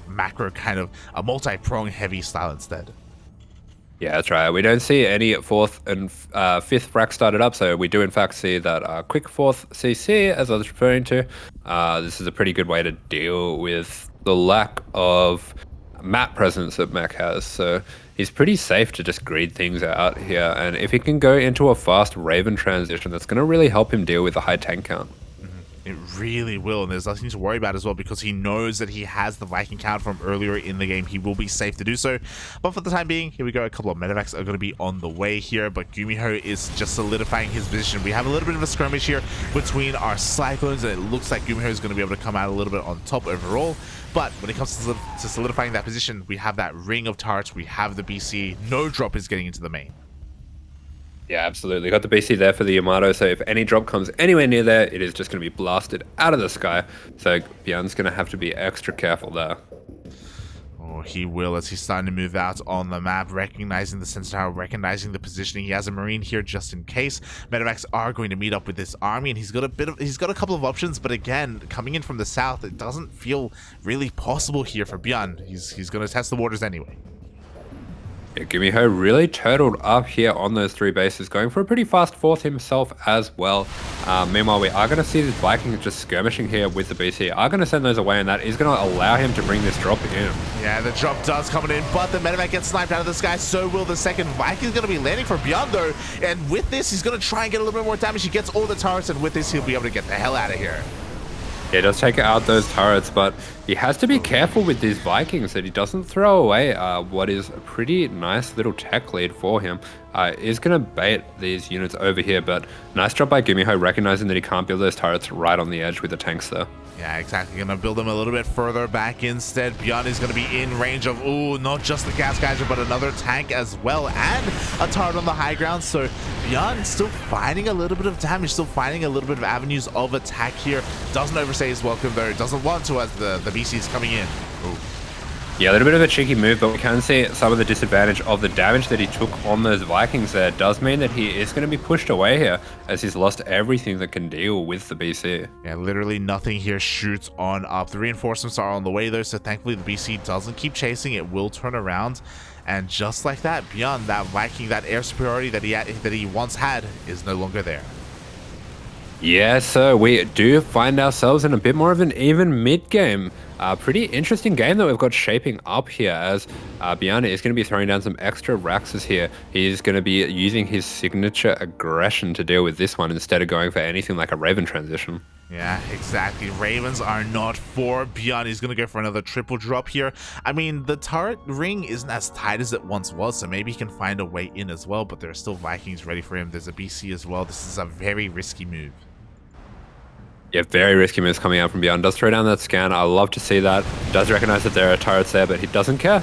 macro kind of a multi-prong heavy style instead. Yeah, that's right. We don't see any 4th and 5th frac started up, so we do in fact see that quick 4th CC, as I was referring to. This is a pretty good way to deal with the lack of map presence that mech has, so he's pretty safe to just greed things out here, and if he can go into a fast Raven transition, that's going to really help him deal with the high tank count. It really will, and there's nothing to worry about as well because he knows that he has the Viking count from earlier in the game. He will be safe to do so. But for the time being, here we go. A couple of medevacs are going to be on the way here, but GuMiho is just solidifying his position. We have a little bit of a skirmish here between our Cyclones, and it looks like GuMiho is going to be able to come out a little bit on top overall. But when it comes to solidifying that position, we have that ring of turrets. We have the BC. No drop is getting into the main. Yeah, absolutely. Got the BC there for the Yamato, so if any drop comes anywhere near there, it is just going to be blasted out of the sky. So ByuN's going to have to be extra careful there. Oh, he will, as he's starting to move out on the map, recognizing the sensor tower, recognizing the positioning. He has a Marine here just in case. Medevacs are going to meet up with this army, and he's got a couple of options, but again, coming in from the south, it doesn't feel really possible here for ByuN. He's going to test the waters anyway. Yeah, GuMiho really turtled up here on those 3 bases, going for a pretty fast 4th himself as well. Meanwhile, we are going to see the Vikings just skirmishing here with the BC. Are going to send those away, and that is going to allow him to bring this drop in. Yeah, the drop does come in, but the medevac gets sniped out of the sky. So will the second Viking. Is going to be landing for ByuN though, and with this, he's going to try and get a little bit more damage. He gets all the turrets, and with this, he'll be able to get the hell out of here. He does take out those turrets, but he has to be careful with these Vikings that he doesn't throw away what is a pretty nice little tech lead for him. Is going to bait these units over here, but nice job by GuMiho recognizing that he can't build those turrets right on the edge with the tanks there. Yeah, exactly. Gonna build them a little bit further back instead. ByuN is gonna be in range of, not just the gas geyser, but another tank as well, and a turret on the high ground. So ByuN still finding a little bit of damage, still finding a little bit of avenues of attack here. Doesn't overstay his welcome though. Doesn't want to as the BC is coming in. Ooh. Yeah, a little bit of a cheeky move, but we can see some of the disadvantage of the damage that he took on those Vikings there. Does mean that he is going to be pushed away here, as he's lost everything that can deal with the BC. Yeah, literally nothing here shoots on up. The reinforcements are on the way though, so thankfully the BC doesn't keep chasing. It will turn around, and just like that, ByuN, that Viking, that air superiority that he once had, is no longer there. Yeah, so we do find ourselves in a bit more of an even mid-game. Pretty interesting game that we've got shaping up here, as ByuN is going to be throwing down some extra Raxes here. He's going to be using his signature aggression to deal with this one instead of going for anything like a Raven transition. Yeah, exactly. Ravens are not for ByuN. He's going to go for another triple drop here. I mean, the turret ring isn't as tight as it once was, so maybe he can find a way in as well, but there are still Vikings ready for him. There's a BC as well. This is a very risky move. Yeah, very risky moves coming out from ByuN. Does throw down that scan. I love to see that. Does recognize that there are turrets there, but he doesn't care.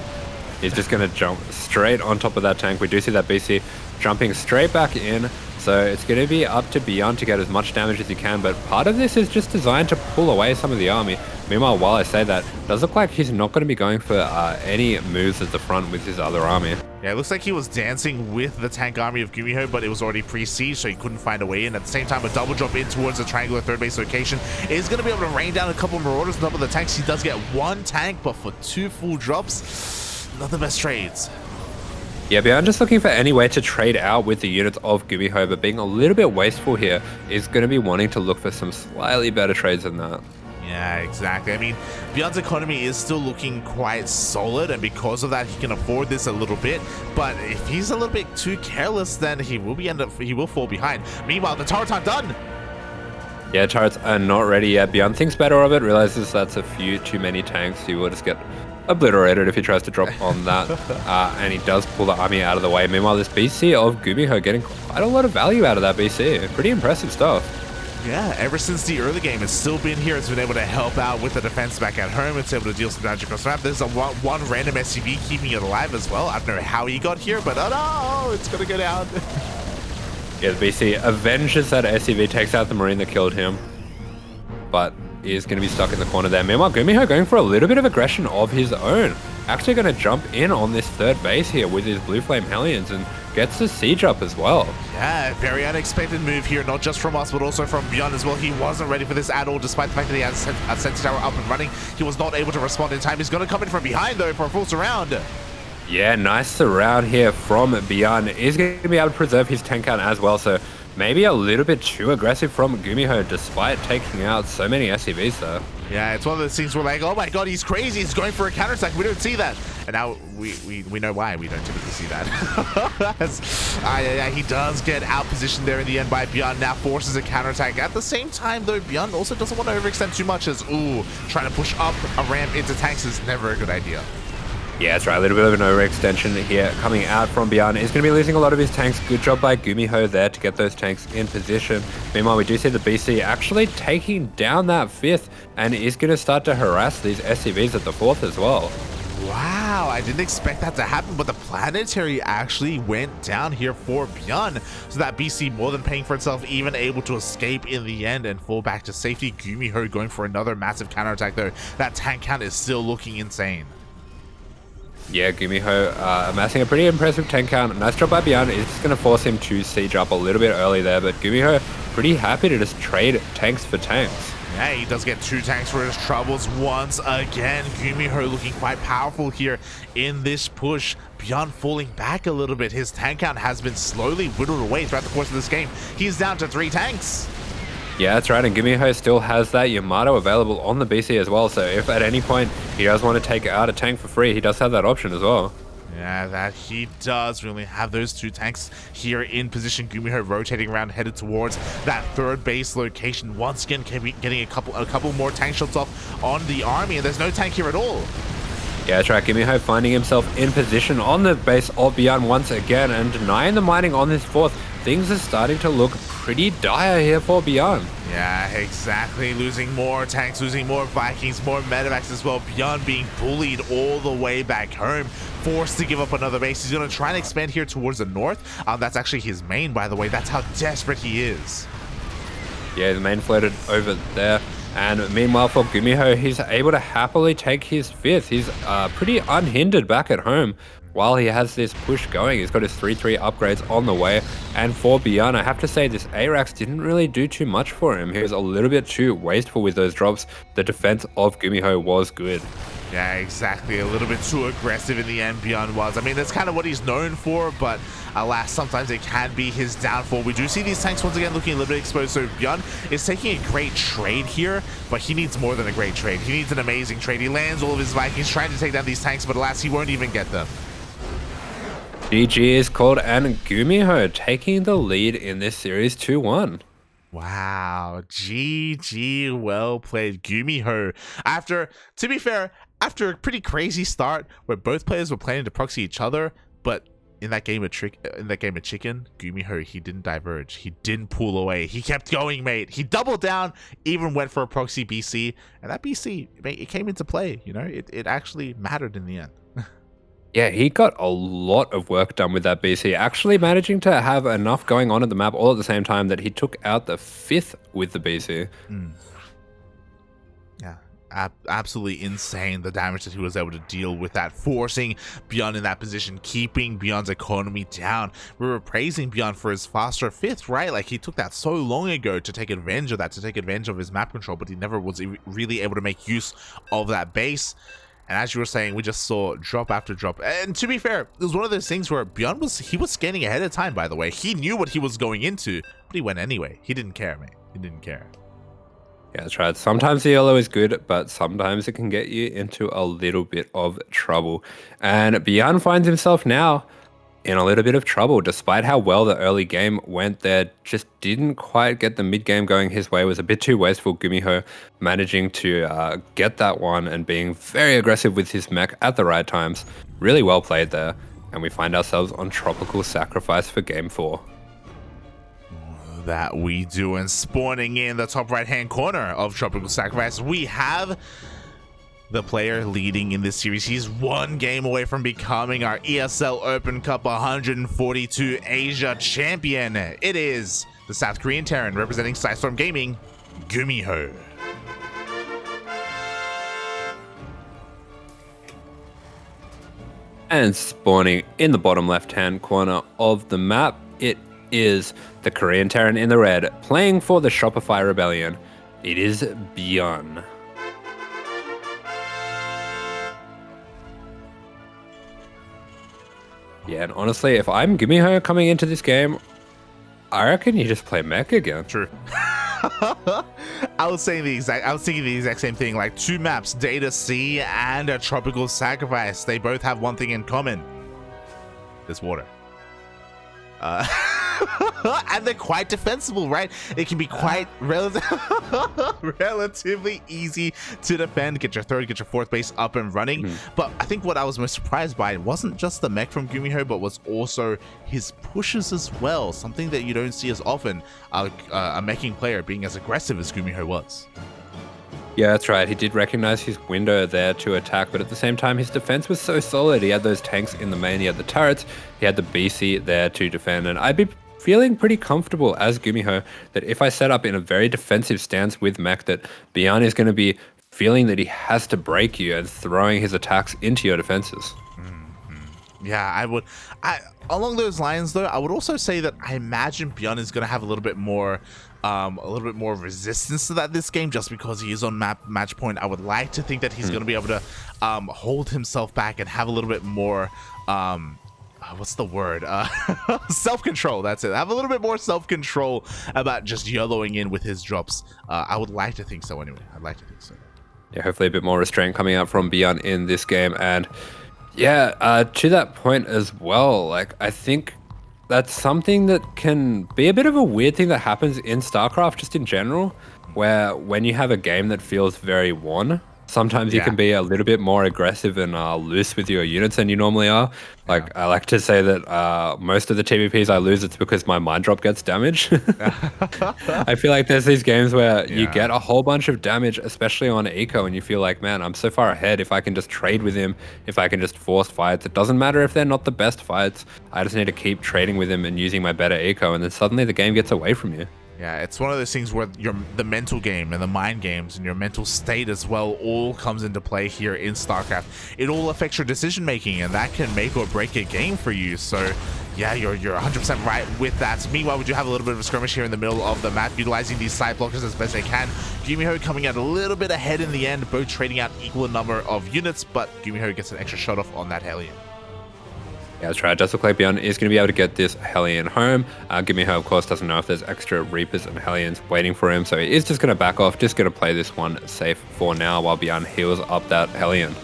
He's just going to jump straight on top of that tank. We do see that BC jumping straight back in. So it's going to be up to ByuN to get as much damage as he can, but part of this is just designed to pull away some of the army. Meanwhile, while I say that, it does look like he's not going to be going for any moves at the front with his other army. Yeah, it looks like he was dancing with the tank army of GuMiho, but it was already pre-sieged, so he couldn't find a way in. At the same time, a double drop in towards the triangular third base location is going to be able to rain down a couple of Marauders on top of the tanks. He does get one tank, but for 2 full drops, not the best trades. Yeah, ByuN just looking for any way to trade out with the units of GuMiho, but being a little bit wasteful here is going to be wanting to look for some slightly better trades than that. Yeah, exactly. I mean, ByuN's economy is still looking quite solid, and because of that, he can afford this a little bit. But if he's a little bit too careless, then he will fall behind. Meanwhile, the turrets are done. Yeah, turrets are not ready yet. ByuN thinks better of it, realizes that's a few too many tanks. He will just get obliterated if he tries to drop on that, and he does pull the army out of the way. Meanwhile, this BC of GuMiho getting quite a lot of value out of that BC. Pretty impressive stuff. Yeah, ever since the early game, it's still been here. It's been able to help out with the defense back at home. It's able to deal some damage across the map. There's one random SCV keeping it alive as well. I don't know how he got here, but oh no, it's gonna go down. Yeah, the BC avenges that SCV, takes out the Marine that killed him, but is going to be stuck in the corner there. Meanwhile, GuMiho going for a little bit of aggression of his own. Actually going to jump in on this third base here with his Blue Flame Hellions and gets the siege up as well. Yeah, very unexpected move here, not just from us, but also from ByuN as well. He wasn't ready for this at all, despite the fact that he has a Sensor Tower up and running. He was not able to respond in time. He's going to come in from behind, though, for a full surround. Yeah, nice surround here from ByuN. Is going to be able to preserve his tank count as well, so maybe a little bit too aggressive from GuMiho, despite taking out so many SCVs there. Yeah, it's one of those things where like, oh my god, he's crazy, he's going for a counterattack, we don't see that. And now we know why we don't typically see that. He does get out positioned there in the end by ByuN, now forces a counterattack. At the same time though, ByuN also doesn't want to overextend too much, as trying to push up a ramp into tanks is never a good idea. Yeah, that's right. A little bit of an overextension here coming out from ByuN. He's going to be losing a lot of his tanks. Good job by GuMiho there to get those tanks in position. Meanwhile, we do see the BC actually taking down that 5th and is going to start to harass these SCVs at the 4th as well. Wow, I didn't expect that to happen, but the planetary actually went down here for ByuN. So that BC more than paying for itself, even able to escape in the end and fall back to safety. GuMiho going for another massive counterattack though. That tank count is still looking insane. Yeah, GuMiho amassing a pretty impressive tank count. Nice job by ByuN. It's going to force him to siege up a little bit early there, but GuMiho pretty happy to just trade tanks for tanks. Yeah, he does get 2 tanks for his troubles once again. GuMiho looking quite powerful here in this push. ByuN falling back a little bit. His tank count has been slowly whittled away throughout the course of this game. He's down to 3 tanks. Yeah, that's right, and GuMiho still has that Yamato available on the BC as well, so if at any point he does want to take out a tank for free, he does have that option as well. Yeah, that he does. We only have those 2 tanks here in position. GuMiho rotating around, headed towards that 3rd base location. Once again, getting a couple more tank shots off on the army, and there's no tank here at all. Yeah, that's right. GuMiho finding himself in position on the base of ByuN once again and denying the mining on this 4th. Things are starting to look pretty dire here for ByuN. Yeah, exactly. Losing more tanks, losing more Vikings, more medevacs as well. ByuN being bullied all the way back home, forced to give up another base. He's going to try and expand here towards the north. That's actually his main, by the way. That's how desperate he is. Yeah, the main floated over there. And meanwhile for GuMiho, he's able to happily take his 5th. He's pretty unhindered back at home while he has this push going. He's got his 3-3 upgrades on the way. And for ByuN, I have to say this Arax didn't really do too much for him. He was a little bit too wasteful with those drops. The defense of GuMiho was good. Yeah, exactly. A little bit too aggressive in the end, ByuN was. I mean, that's kind of what he's known for, but alas, sometimes it can be his downfall. We do see these tanks once again looking a little bit exposed, so ByuN is taking a great trade here, but he needs more than a great trade. He needs an amazing trade. He lands all of his Vikings trying to take down these tanks, but alas, he won't even get them. GG is called, and GuMiho taking the lead in this series 2-1. Wow, GG, well played, GuMiho. To be fair, after a pretty crazy start where both players were planning to proxy each other, but in that game of chicken, GuMiho, he didn't diverge. He didn't pull away. He kept going, mate. He doubled down, even went for a proxy BC, and that BC, mate, it came into play. You know, it actually mattered in the end. Yeah, he got a lot of work done with that BC, actually managing to have enough going on at the map all at the same time that he took out the 5th with the BC. Yeah, absolutely insane, the damage that he was able to deal with that, forcing ByuN in that position, keeping ByuN's economy down. We were praising ByuN for his faster 5th, right? Like, he took that so long ago to take advantage of that, to take advantage of his map control, but he never was really able to make use of that base. And as you were saying, we just saw drop after drop. And to be fair, it was one of those things where ByuN was scanning ahead of time, by the way. He knew what he was going into, but he went anyway. He didn't care, man. He didn't care. Yeah, that's right. Sometimes the yellow is good, but sometimes it can get you into a little bit of trouble. And ByuN finds himself now in a little bit of trouble, despite how well the early game went there. Just didn't quite get the mid game going his way. It was a bit too wasteful. GuMiho managing to get that one and being very aggressive with his mech at the right times. Really well played there. And we find ourselves on Tropical Sacrifice for game 4. That we do. And spawning in the top right-hand corner of Tropical Sacrifice, we have the player leading in this series. He's one game away from becoming our ESL Open Cup 142 Asia champion. It is the South Korean Terran representing Storm Gaming, GuMiho. And spawning in the bottom left-hand corner of the map, it is the Korean Terran in the red, playing for the Shopify Rebellion. It is ByuN. Yeah, and honestly, if I'm GuMiho coming into this game, I reckon you just play mech again. True. I was thinking the exact same thing. Like 2 maps, Data C and a Tropical Sacrifice. They both have one thing in common. There's water. And they're quite defensible, right? It can be quite relatively easy to defend, get your third, get your fourth base up and running. But I think what I was most surprised by wasn't just the mech from GuMiho, but was also his pushes as well. Something that you don't see as often, a meching player being as aggressive as GuMiho was. Yeah, that's right. He did recognize his window there to attack, but at the same time, his defense was so solid. He had those tanks in the main, he had the turrets, he had the BC there to defend, and I'd be feeling pretty comfortable as GuMiho that if I set up in a very defensive stance with mech, that ByuN is going to be feeling that he has to break you and throwing his attacks into your defenses. Yeah, along those lines though, I would also say that I imagine ByuN is going to have a little bit more resistance to that this game, just because he is on match point. I would like to think that he's going to be able to hold himself back and have a little bit more what's the word? Self-control. That's it. Have a little bit more self-control about just YOLOing in with his drops. I would like to think so anyway. I'd like to think so. Yeah, hopefully a bit more restraint coming out from ByuN in this game. And yeah, to that point as well, like I think that's something that can be a bit of a weird thing that happens in StarCraft just in general, where when you have a game that feels very won, sometimes you can be a little bit more aggressive and loose with your units than you normally are. Like I like to say that most of the TVPs I lose, it's because my mind drop gets damaged. I feel like there's these games where you get a whole bunch of damage, especially on eco, and you feel like, man, I'm so far ahead. If I can just trade with him, if I can just force fights, it doesn't matter if they're not the best fights. I just need to keep trading with him and using my better eco, and then suddenly the game gets away from you. Yeah, it's one of those things where the mental game and the mind games and your mental state as well all comes into play here in StarCraft. It all affects your decision making, and that can make or break a game for you. So yeah, you're 100% right with that. Meanwhile, we do have a little bit of a skirmish here in the middle of the map, utilizing these side blockers as best they can. GuMiho coming out a little bit ahead in the end, both trading out equal number of units, but GuMiho gets an extra shot off on that Hellion. Yeah, that's right. It does look like ByuN is going to be able to get this Hellion home. GuMiho, of course, doesn't know if there's extra Reapers and Hellions waiting for him, so he is just going to back off, just going to play this one safe for now while ByuN heals up that Hellion.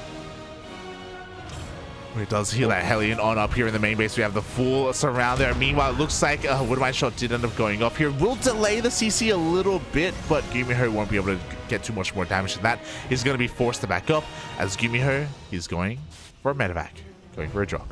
He does heal that Hellion on up here in the main base. We have the full surround there. Meanwhile, it looks like Woodmine shot did end up going off here. Will delay the CC a little bit, but GuMiho won't be able to get too much more damage than that. He's going to be forced to back up as GuMiho is going for a medevac, going for a drop.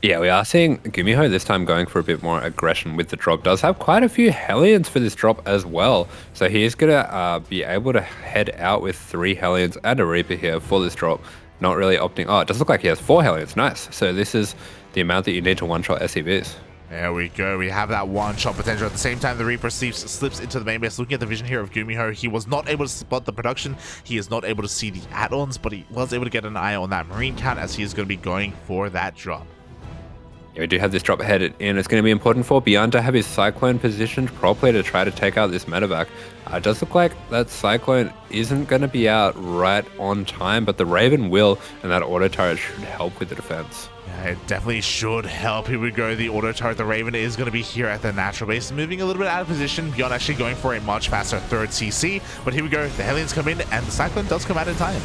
Yeah, we are seeing GuMiho this time going for a bit more aggression with the drop. Does have quite a few Hellions for this drop as well. So he is going to be able to head out with 3 Hellions and a Reaper here for this drop. Not really opting... Oh, it does look like he has 4 Hellions. Nice. So this is the amount that you need to one-shot SCVs. There we go. We have that one-shot potential. At the same time, the Reaper slips into the main base. Looking at the vision here of GuMiho, he was not able to spot the production. He is not able to see the add-ons, but he was able to get an eye on that Marine count as he is going to be going for that drop. Yeah, we do have this drop headed in. It's going to be important for ByuN to have his Cyclone positioned properly to try to take out this medevac. It does look like that Cyclone isn't going to be out right on time, but the Raven will, and that auto turret should help with the defense. Yeah, it definitely should help. Here we go. The auto turret, the Raven, is going to be here at the natural base, moving a little bit out of position. ByuN actually going for a much faster third CC, but here we go. The Hellions come in, and the Cyclone does come out in time.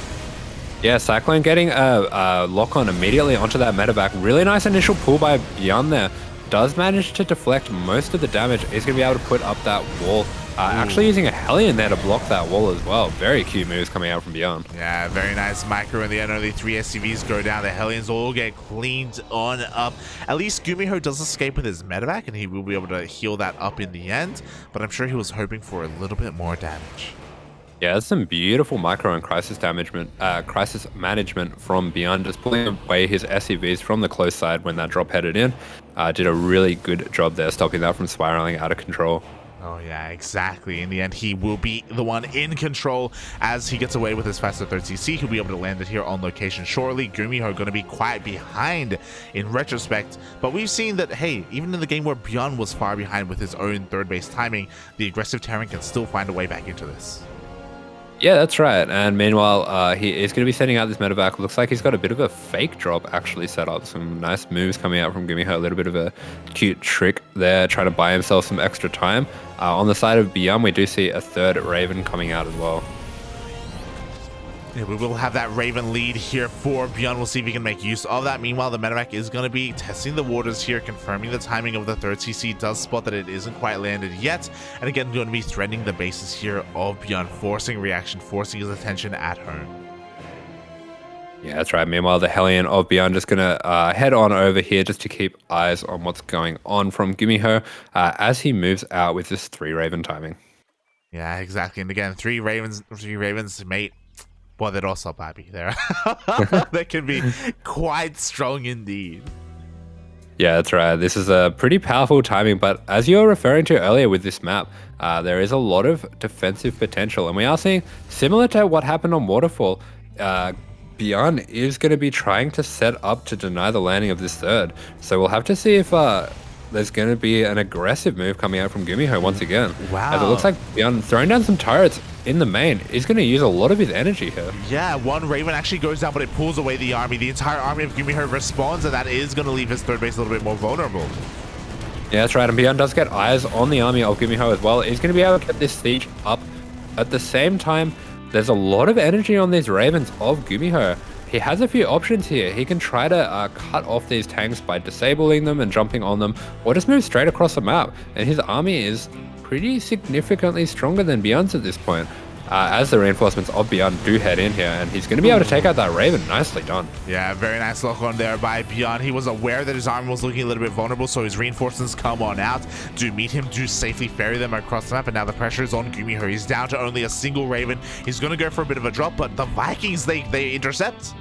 Yeah, Cyclone getting a lock-on immediately onto that medevac. Really nice initial pull by ByuN there. Does manage to deflect most of the damage. He's going to be able to put up that wall Actually using a Hellion there to block that wall as well. Very cute moves coming out from ByuN. Yeah, very nice micro in the end. Only 3 SCVs go down. The Hellions all get cleaned on up. At least GuMiho does escape with his medevac, and he will be able to heal that up in the end. But I'm sure he was hoping for a little bit more damage. Yeah, that's some beautiful micro and crisis management from ByuN, just pulling away his SCVs from the close side when that drop headed in. Did a really good job there, stopping that from spiraling out of control. Oh yeah, exactly. In the end, he will be the one in control as he gets away with his faster third CC. He'll be able to land it here on location shortly. GuMiho going to be quite behind in retrospect, but we've seen that, hey, even in the game where ByuN was far behind with his own third base timing, the aggressive Terran can still find a way back into this. Yeah, that's right. And meanwhile, he is going to be sending out this medevac. Looks like he's got a bit of a fake drop actually set up. Some nice moves coming out from GuMiho. A little bit of a cute trick there, trying to buy himself some extra time. On the side of ByuN, we do see a third Raven coming out as well. Yeah, we will have that Raven lead here for ByuN. We'll see if he can make use of that. Meanwhile, the medevac is going to be testing the waters here, confirming the timing of the third CC. Does spot that it isn't quite landed yet. And again, going to be threatening the bases here of ByuN, forcing reaction, forcing his attention at home. Yeah, that's right. Meanwhile, the Hellion of ByuN just going to head on over here just to keep eyes on what's going on from GuMiho as he moves out with this 3 Raven timing. Yeah, exactly. And again, 3 Ravens, mate. Well, they're also baby there. They can be quite strong indeed. Yeah, that's right. This is a pretty powerful timing, but as you were referring to earlier with this map, there is a lot of defensive potential, and we are seeing, similar to what happened on Waterfall, ByuN is going to be trying to set up to deny the landing of this third. So we'll have to see if there's going to be an aggressive move coming out from GuMiho once again. Wow. As it looks like ByuN throwing down some turrets in the main is going to use a lot of his energy here. Yeah, 1 Raven actually goes down, but it pulls away the army. The entire army of GuMiho responds, and that is going to leave his third base a little bit more vulnerable. Yeah, that's right. And ByuN does get eyes on the army of GuMiho as well. He's going to be able to get this siege up. At the same time, there's a lot of energy on these Ravens of GuMiho. He has a few options here. He can try to cut off these tanks by disabling them and jumping on them, or just move straight across the map. And his army is pretty significantly stronger than ByuN's at this point. As the reinforcements of ByuN do head in here, and he's going to be able to take out that Raven. Nicely done. Yeah, very nice lock on there by ByuN. He was aware that his army was looking a little bit vulnerable, so his reinforcements come on out, do meet him, do safely ferry them across the map, and now the pressure is on GuMiho. He's down to only a single Raven. He's going to go for a bit of a drop, but the Vikings, they intercept.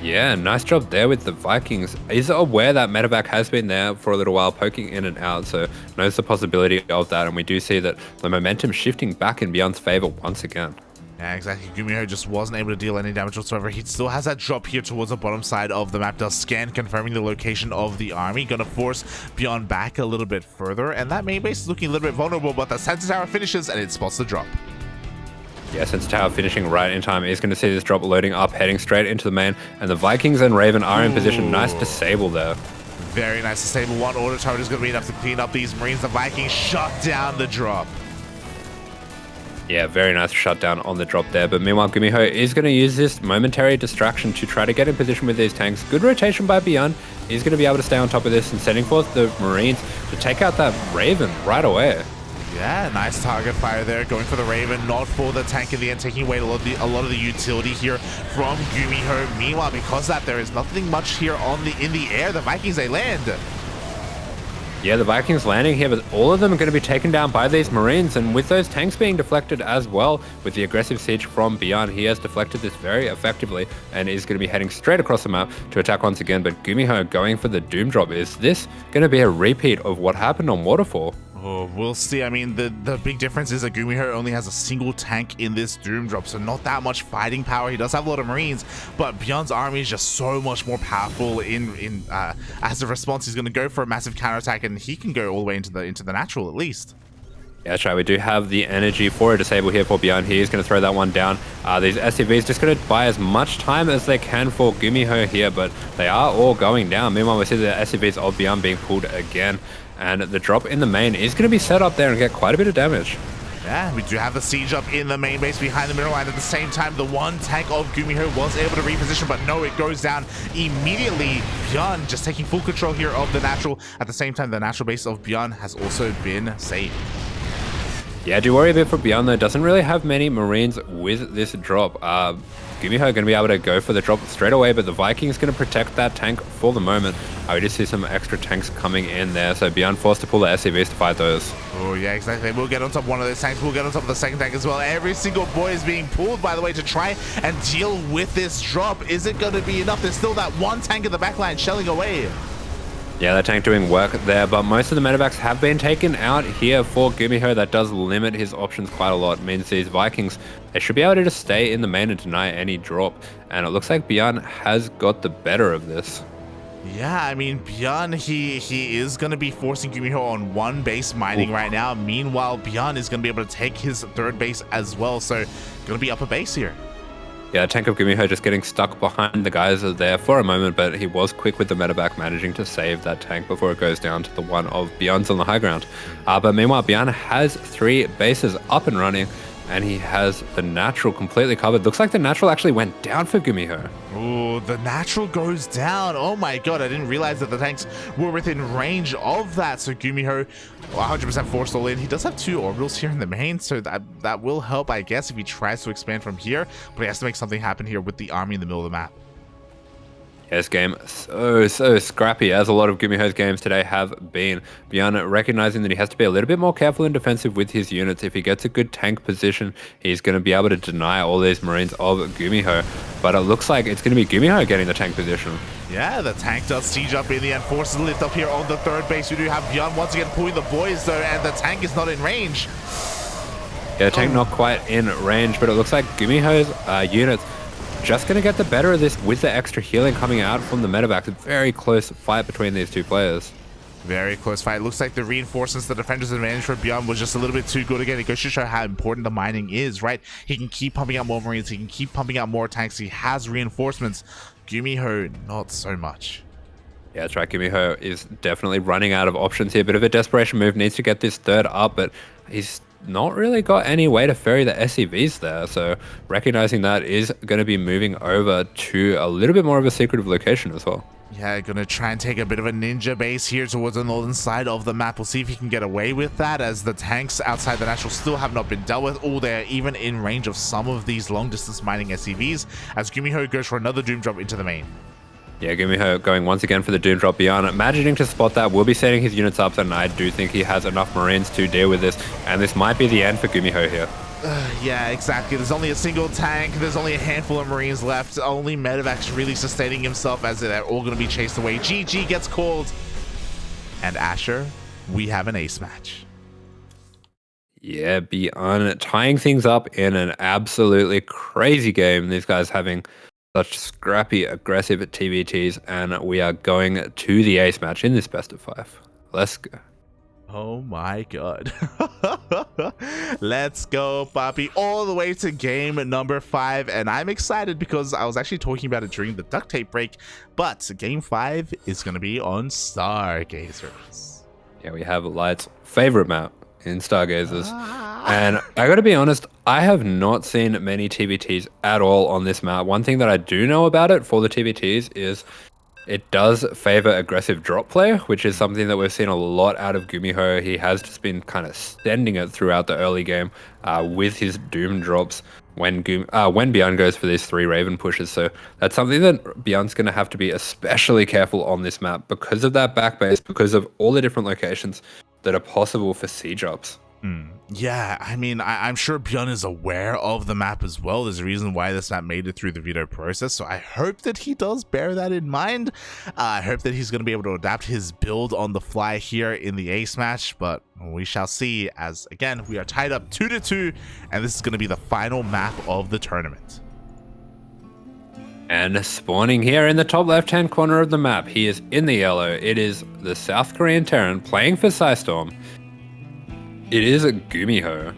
Yeah, nice job there with the Vikings. He's aware that medevac has been there for a little while, poking in and out, so knows the possibility of that, and we do see that the momentum shifting back in ByuN's favor once again. Yeah, exactly. GuMiho just wasn't able to deal any damage whatsoever. He still has that drop here towards the bottom side of the map. Does scan, confirming the location of the army. Gonna force ByuN back a little bit further, and that main base is looking a little bit vulnerable, but the Sensor Tower finishes, and it spots the drop. Yeah, Sensor Tower finishing right in time. He's going to see this drop loading up, heading straight into the main, and the Vikings and Raven are in position. Nice disable there. Very nice disable. 1 auto turret is going to be enough to clean up these Marines. The Vikings shut down the drop. Yeah, very nice shutdown on the drop there. But meanwhile, GuMiho is going to use this momentary distraction to try to get in position with these tanks. Good rotation by ByuN. He's going to be able to stay on top of this and sending forth the Marines to take out that Raven right away. Yeah, nice target fire there, going for the Raven, not for the tank in the end, taking away a lot of the utility here from GuMiho. Meanwhile, because that there is nothing much here in the air, the Vikings, they land. Yeah, the Vikings landing here, but all of them are going to be taken down by these Marines, and with those tanks being deflected as well, with the aggressive siege from ByuN, he has deflected this very effectively and is going to be heading straight across the map to attack once again. But GuMiho going for the Doom Drop. Is this going to be a repeat of what happened on Waterfall? Oh, we'll see. I mean, the big difference is that GuMiho only has a single tank in this Doom Drop, so not that much fighting power. He does have a lot of Marines, but ByuN's army is just so much more powerful. As a response, he's going to go for a massive counterattack, and he can go all the way into the natural at least. Yeah, that's right. We do have the energy for a disable here for ByuN. He is going to throw that one down. These SCVs just going to buy as much time as they can for GuMiho here, but they are all going down. Meanwhile, we see the SCVs of ByuN being pulled again, and the drop in the main is going to be set up there and get quite a bit of damage. Yeah, we do have the siege up in the main base behind the middle line. At the same time, the one tank of GuMiho was able to reposition, but no, it goes down immediately. ByuN just taking full control here of the natural. At the same time, the natural base of ByuN has also been saved. Yeah, I do worry a bit for ByuN though. Doesn't really have many Marines with this drop. GuMiho going to be able to go for the drop straight away, but the Viking's going to protect that tank for the moment. We just see some extra tanks coming in there, so ByuN forced to pull the SCVs to fight those. Oh yeah, exactly. We'll get on top of one of those tanks. We'll get on top of the second tank as well. Every single boy is being pulled, by the way, to try and deal with this drop. Is it going to be enough? There's still that one tank in the backline shelling away. Yeah, that tank doing work there, but most of the medevacs have been taken out here for GuMiho. That does limit his options quite a lot. It means these Vikings, they should be able to just stay in the main and deny any drop. And it looks like ByuN has got the better of this. Yeah, I mean, ByuN, he is going to be forcing GuMiho on one base mining right now. Meanwhile, ByuN is going to be able to take his third base as well. So, going to be upper base here. Yeah, tank of GuMiho just getting stuck behind the guys there for a moment, but he was quick with the medevac, managing to save that tank before it goes down to the one of ByuN's on the high ground. But meanwhile, ByuN has 3 bases up and running, and he has the natural completely covered. Looks like the natural actually went down for GuMiho. Oh, the natural goes down. Oh my god, I didn't realize that the tanks were within range of that. So GuMiho 100% forced all in. He does have 2 orbitals here in the main, so that will help, I guess, if he tries to expand from here. But he has to make something happen here with the army in the middle of the map. This game so scrappy, as a lot of GuMiho's games today have been. ByuN recognizing that he has to be a little bit more careful and defensive with his units. If he gets a good tank position, he's going to be able to deny all these Marines of GuMiho. But it looks like it's going to be GuMiho getting the tank position. Yeah, the tank does siege up in the end, forces a lift up here on the third base. We do have ByuN once again pulling the boys though, and the tank is not in range. Yeah, the tank not quite in range, but it looks like GuMiho's units just going to get the better of this with the extra healing coming out from the medevacs. A very close fight between these 2 players. Very close fight. Looks like the reinforcements, the defender's advantage for ByuN was just a little bit too good again. It goes to show how important the mining is, right? He can keep pumping out more Marines. He can keep pumping out more tanks. He has reinforcements. GuMiho, not so much. Yeah, that's right. GuMiho is definitely running out of options here. Bit of a desperation move. Needs to get this third up, but he's not really got any way to ferry the SCVs there. So recognizing that is going to be moving over to a little bit more of a secretive location as well. Yeah, gonna try and take a bit of a ninja base here towards the northern side of the map. We'll see if he can get away with that, as the tanks outside the natural still have not been dealt with. Oh, they're even in range of some of these long distance mining SCVs, as GuMiho goes for another doom drop into the main. Yeah, GuMiho going once again for the doom drop. ByuN managing to spot that, will be setting his units up, and I do think he has enough Marines to deal with this, and this might be the end for GuMiho here. Yeah, exactly. There's only a single tank. There's only a handful of Marines left. Only medevac's really sustaining himself, as they're all going to be chased away. GG gets called. And Asher, we have an ace match. Yeah, ByuN tying things up in an absolutely crazy game. These guys having such scrappy, aggressive TvTs, and we are going to the ace match in this best of 5. Let's go. Oh my god. Let's go, Papi, all the way to game number 5. And I'm excited because I was actually talking about it during the duct tape break, but game 5 is going to be on Stargazers. Yeah, we have Light's favorite map in Stargazers. And I gotta be honest, I have not seen many TvTs at all on this map. One thing that I do know about it for the TvTs is it does favor aggressive drop play, which is something that we've seen a lot out of GuMiho. He has just been kind of sending it throughout the early game with his doom drops when ByuN goes for these 3 Raven pushes. So that's something that ByuN's going to have to be especially careful on this map because of that back base, because of all the different locations that are possible for siege ups. Yeah, I mean, I'm sure ByuN is aware of the map as well. There's a reason why this map made it through the veto process, so I hope that he does bear that in mind. I hope that he's going to be able to adapt his build on the fly here in the ace match, but we shall see, as again, we are tied up 2-2, and this is going to be the final map of the tournament. And spawning here in the top left-hand corner of the map, he is in the yellow. It is the South Korean Terran playing for Storm. It is a GuMiho.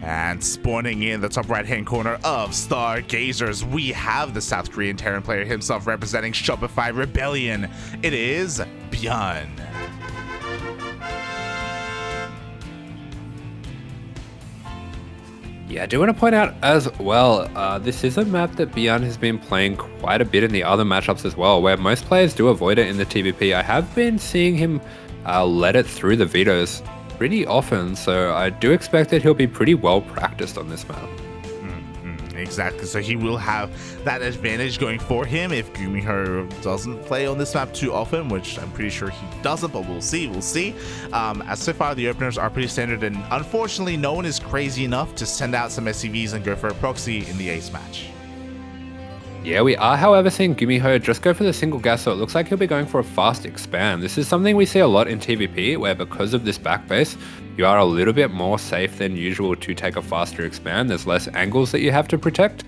And spawning in the top right-hand corner of Stargazers, we have the South Korean Terran player himself representing Shopify Rebellion. It is ByuN. Yeah, I do want to point out as well, this is a map that ByuN has been playing quite a bit in the other matchups as well, where most players do avoid it in the TvP. I have been seeing him led it through the vetoes pretty often, so I do expect that he'll be pretty well practiced on this map. Exactly, so he will have that advantage going for him if GuMiho doesn't play on this map too often, which I'm pretty sure he doesn't, but we'll see. As so far, the openers are pretty standard, and unfortunately, no one is crazy enough to send out some SCVs and go for a proxy in the ace match. Yeah, we are, however, seeing GuMiho just go for the single gas, so it looks like he'll be going for a fast expand. This is something we see a lot in TvP, where because of this back base, you are a little bit more safe than usual to take a faster expand. There's less angles that you have to protect,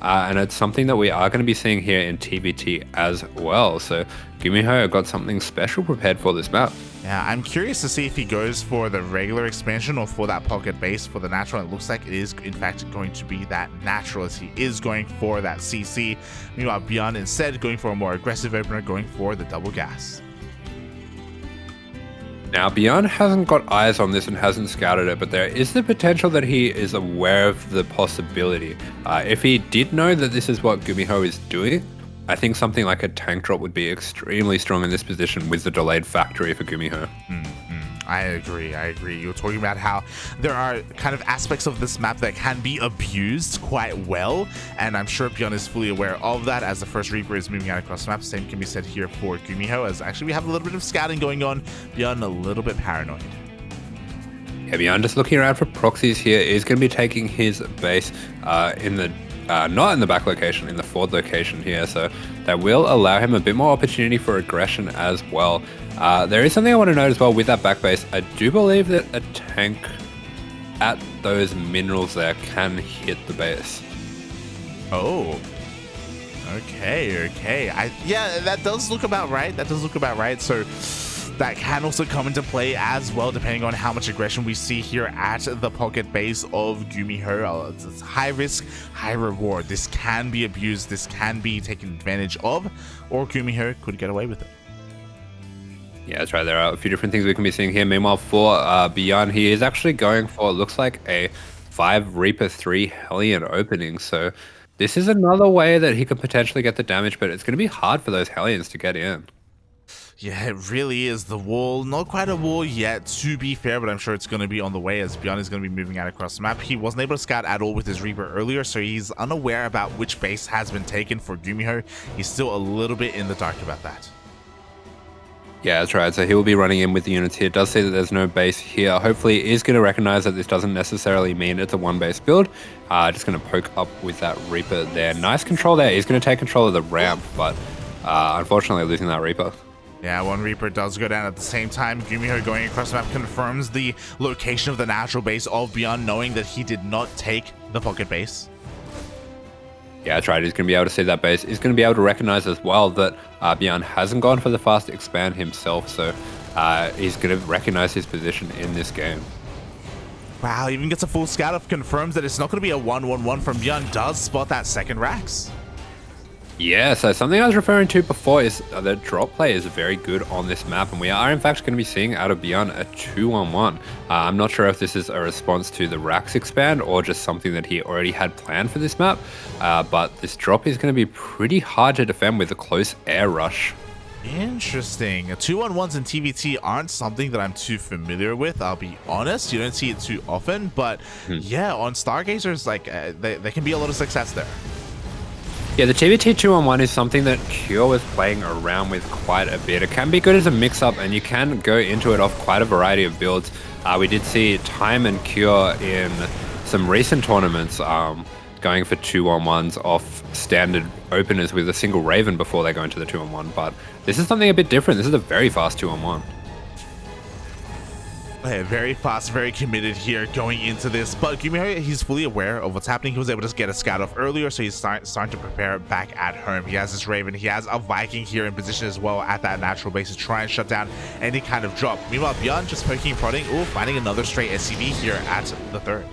and it's something that we are going to be seeing here in TvT as well. So GuMiho got something special prepared for this map. Yeah, I'm curious to see if he goes for the regular expansion or for that pocket base for the natural. It looks like it is, in fact, going to be that natural, as he is going for that CC. Meanwhile, ByuN instead going for a more aggressive opener, going for the double gas. Now, ByuN hasn't got eyes on this and hasn't scouted it, but there is the potential that he is aware of the possibility. If he did know that this is what GuMiho is doing, I think something like a tank drop would be extremely strong in this position with the delayed factory for GuMiho. I agree. You're talking about how there are kind of aspects of this map that can be abused quite well, and I'm sure ByuN is fully aware of that as the first Reaper is moving out across the map. Same can be said here for GuMiho, as actually we have a little bit of scouting going on. ByuN a little bit paranoid. Yeah, ByuN just looking around for proxies here is going to be taking his base in the not in the back location, in the forward location here, so that will allow him a bit more opportunity for aggression as well. There is something I want to note as well with that back base. I do believe that a tank at those minerals there can hit the base. Oh, okay. Yeah, that does look about right. So that can also come into play as well, depending on how much aggression we see here at the pocket base of GuMiho. It's high risk, high reward. This can be abused, this can be taken advantage of, or GuMiho could get away with it. Yeah, that's right. There are a few different things we can be seeing here. Meanwhile, for ByuN, he is actually going for, looks like a 5 Reaper 3 Hellion opening. So this is another way that he could potentially get the damage, but it's going to be hard for those Hellions to get in. Yeah, it really is. The wall, not quite a wall yet, to be fair, but I'm sure it's going to be on the way, as ByuN is going to be moving out across the map. He wasn't able to scout at all with his Reaper earlier, so he's unaware about which base has been taken for GuMiho. He's still a little bit in the dark about that. Yeah, that's right. So he will be running in with the units here. It does say that there's no base here. Hopefully he is going to recognize that this doesn't necessarily mean it's a one base build. Just going to poke up with that Reaper there. Nice control there. He's going to take control of the ramp, but unfortunately losing that Reaper. Yeah, one Reaper does go down at the same time. GuMiho going across the map confirms the location of the natural base of ByuN, knowing that he did not take the pocket base. Yeah, that's right. He's going to be able to see that base. He's going to be able to recognize as well that ByuN hasn't gone for the fast expand himself, so he's going to recognize his position in this game. Wow, even gets a full scout up, confirms that it's not going to be a 1-1-1 from ByuN, does spot that second Rax. Yeah, so something I was referring to before is the drop play is very good on this map, and we are in fact going to be seeing out of ByuN a 2-on-1. I'm not sure if this is a response to the Rax expand or just something that he already had planned for this map, but this drop is going to be pretty hard to defend with a close air rush. Interesting. 2-on-1s in TvT aren't something that I'm too familiar with, I'll be honest. You don't see it too often, but yeah, on Stargazers, like there can be a lot of success there. Yeah, the TvT 2-on-1 is something that Cure was playing around with quite a bit. It can be good as a mix-up, and you can go into it off quite a variety of builds. We did see Time and Cure in some recent tournaments going for 2-on-1s off standard openers with a single Raven before they go into the 2-on-1, but this is something a bit different. This is a very fast 2-on-1. Okay, very fast, very committed here going into this, but GuMiho, he's fully aware of what's happening. He was able to get a scout off earlier, so he's starting to prepare back at home. He has this Raven, he has a Viking here in position as well at that natural base to try and shut down any kind of drop. Meanwhile, ByuN just poking and prodding, finding another straight SCV here at the third.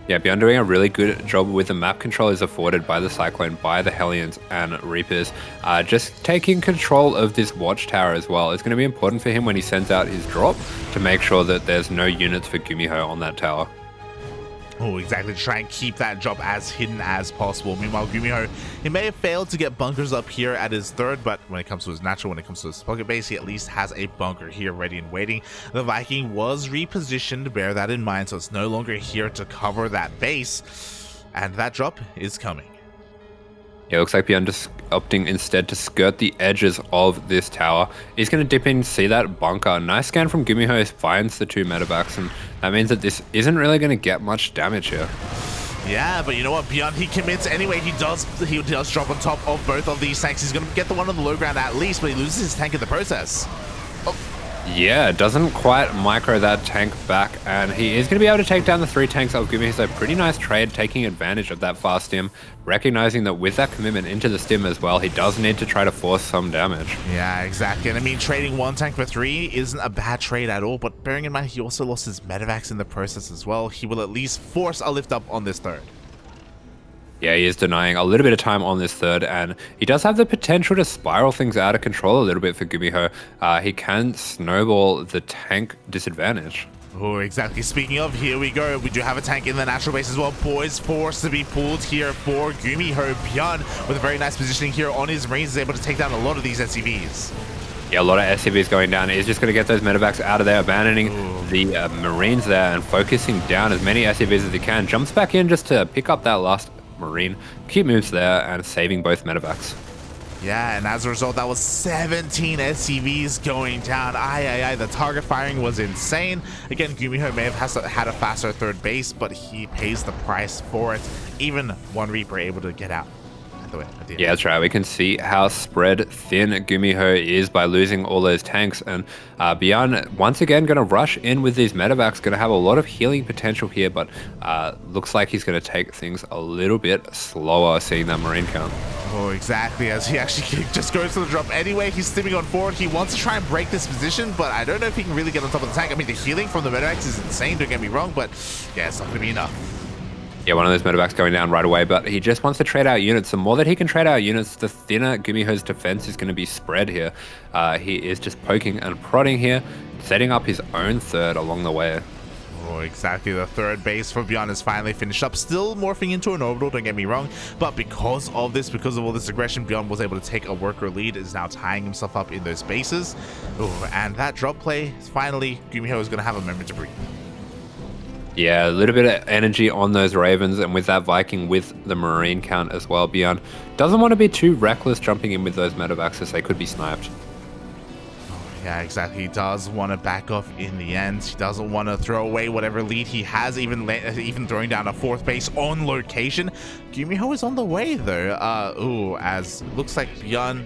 Yeah, ByuN doing a really good job with the map controls afforded by the Cyclone, by the Hellions and Reapers. Just taking control of this watchtower as well. It's going to be important for him when he sends out his drop to make sure that there's no units for GuMiho on that tower. Oh, exactly. Try and keep that drop as hidden as possible. Meanwhile, GuMiho, he may have failed to get bunkers up here at his third, but when it comes to his natural, when it comes to his pocket base, he at least has a bunker here ready and waiting. The Viking was repositioned, bear that in mind, so it's no longer here to cover that base, and that drop is coming. Yeah, it looks like ByuN just opting instead to skirt the edges of this tower. He's going to dip in, see that bunker. Nice scan from GuMiho, finds the 2 medevacs, and that means that this isn't really going to get much damage here. Yeah, but you know what, ByuN, he commits anyway. He does drop on top of both of these tanks. He's going to get the one on the low ground at least, but he loses his tank in the process. Oh. Yeah, doesn't quite micro that tank back, and he is going to be able to take down the 3 tanks of GuMiho. So a pretty nice trade, taking advantage of that fast stim, recognizing that with that commitment into the stim as well, he does need to try to force some damage. Yeah, exactly. And I mean, trading 1 tank for 3 isn't a bad trade at all, but bearing in mind he also lost his medevacs in the process as well, he will at least force a lift up on this third. Yeah, he is denying a little bit of time on this third, and he does have the potential to spiral things out of control a little bit for GuMiho. He can snowball the tank disadvantage. Oh, exactly. Speaking of, here we go. We do have a tank in the natural base as well. Boys forced to be pulled here for GuMiho. ByuN with a very nice positioning here on his Marines is able to take down a lot of these SCVs. Yeah, a lot of SCVs going down. He's just going to get those medevacs out of there, abandoning the Marines there and focusing down as many SCVs as he can. Jumps back in just to pick up that last Marine, keep moves there, and saving both medevacs. Yeah, and as a result, that was 17 SCVs going down. The target firing was insane. Again, GuMiho may have had a faster third base, but he pays the price for it. Even 1 Reaper able to get out. Yeah, that's right. We can see how spread thin GuMiho is by losing all those tanks, and ByuN once again going to rush in with these medevacs, going to have a lot of healing potential here, but looks like he's going to take things a little bit slower, seeing that Marine count. Oh, exactly, as he actually just goes for the drop anyway. He's stimming on forward. He wants to try and break this position, but I don't know if he can really get on top of the tank. I mean, the healing from the medevacs is insane, don't get me wrong, but yeah, it's not going to be enough. Yeah, one of those medevacs going down right away, but he just wants to trade out units. The more that he can trade out units, the thinner GuMiho's defense is going to be spread here. He is just poking and prodding here, setting up his own third along the way. Oh, exactly. The third base for ByuN is finally finished up. Still morphing into an orbital, don't get me wrong, but because of all this aggression, ByuN was able to take a worker lead, is now tying himself up in those bases. Oh, and that drop play, finally, GuMiho is going to have a moment to breathe. Yeah, a little bit of energy on those Ravens, and with that Viking with the Marine count as well, ByuN doesn't want to be too reckless jumping in with those medevacs as they could be sniped. Yeah, exactly. He does want to back off in the end. He doesn't want to throw away whatever lead he has, even throwing down a 4th base on location. GuMiho is on the way, though. As looks like ByuN...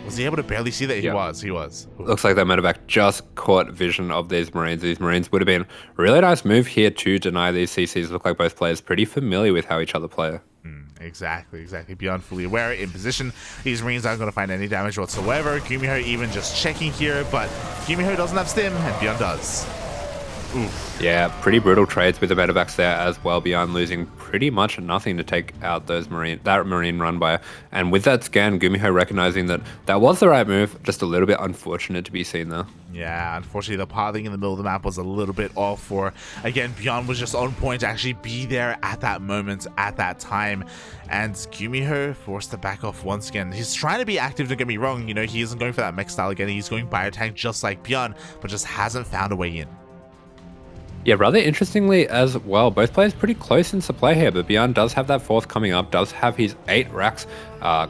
Was he able to barely see that? Yeah. He was. Ooh. Looks like that medevac just caught vision of these Marines. These Marines would have been a really nice move here to deny these CCs. Look like both players pretty familiar with how each other play. Exactly. ByuN fully aware, in position. These Marines aren't going to find any damage whatsoever. GuMiho even just checking here, but GuMiho doesn't have stim, and ByuN does. Oof. Yeah, pretty brutal trades with the medevacs there as well. ByuN losing pretty much nothing to take out that Marine run by. And with that scan, GuMiho recognizing that that was the right move, just a little bit unfortunate to be seen there. Yeah, unfortunately, the pathing in the middle of the map was a little bit off for, again, ByuN was just on point to actually be there at that moment, at that time. And GuMiho forced to back off once again. He's trying to be active, don't get me wrong. You know, he isn't going for that mech style again. He's going biotank just like ByuN, but just hasn't found a way in. Yeah, rather interestingly as well, both players pretty close in supply here, but ByuN does have that 4th coming up, does have his 8 racks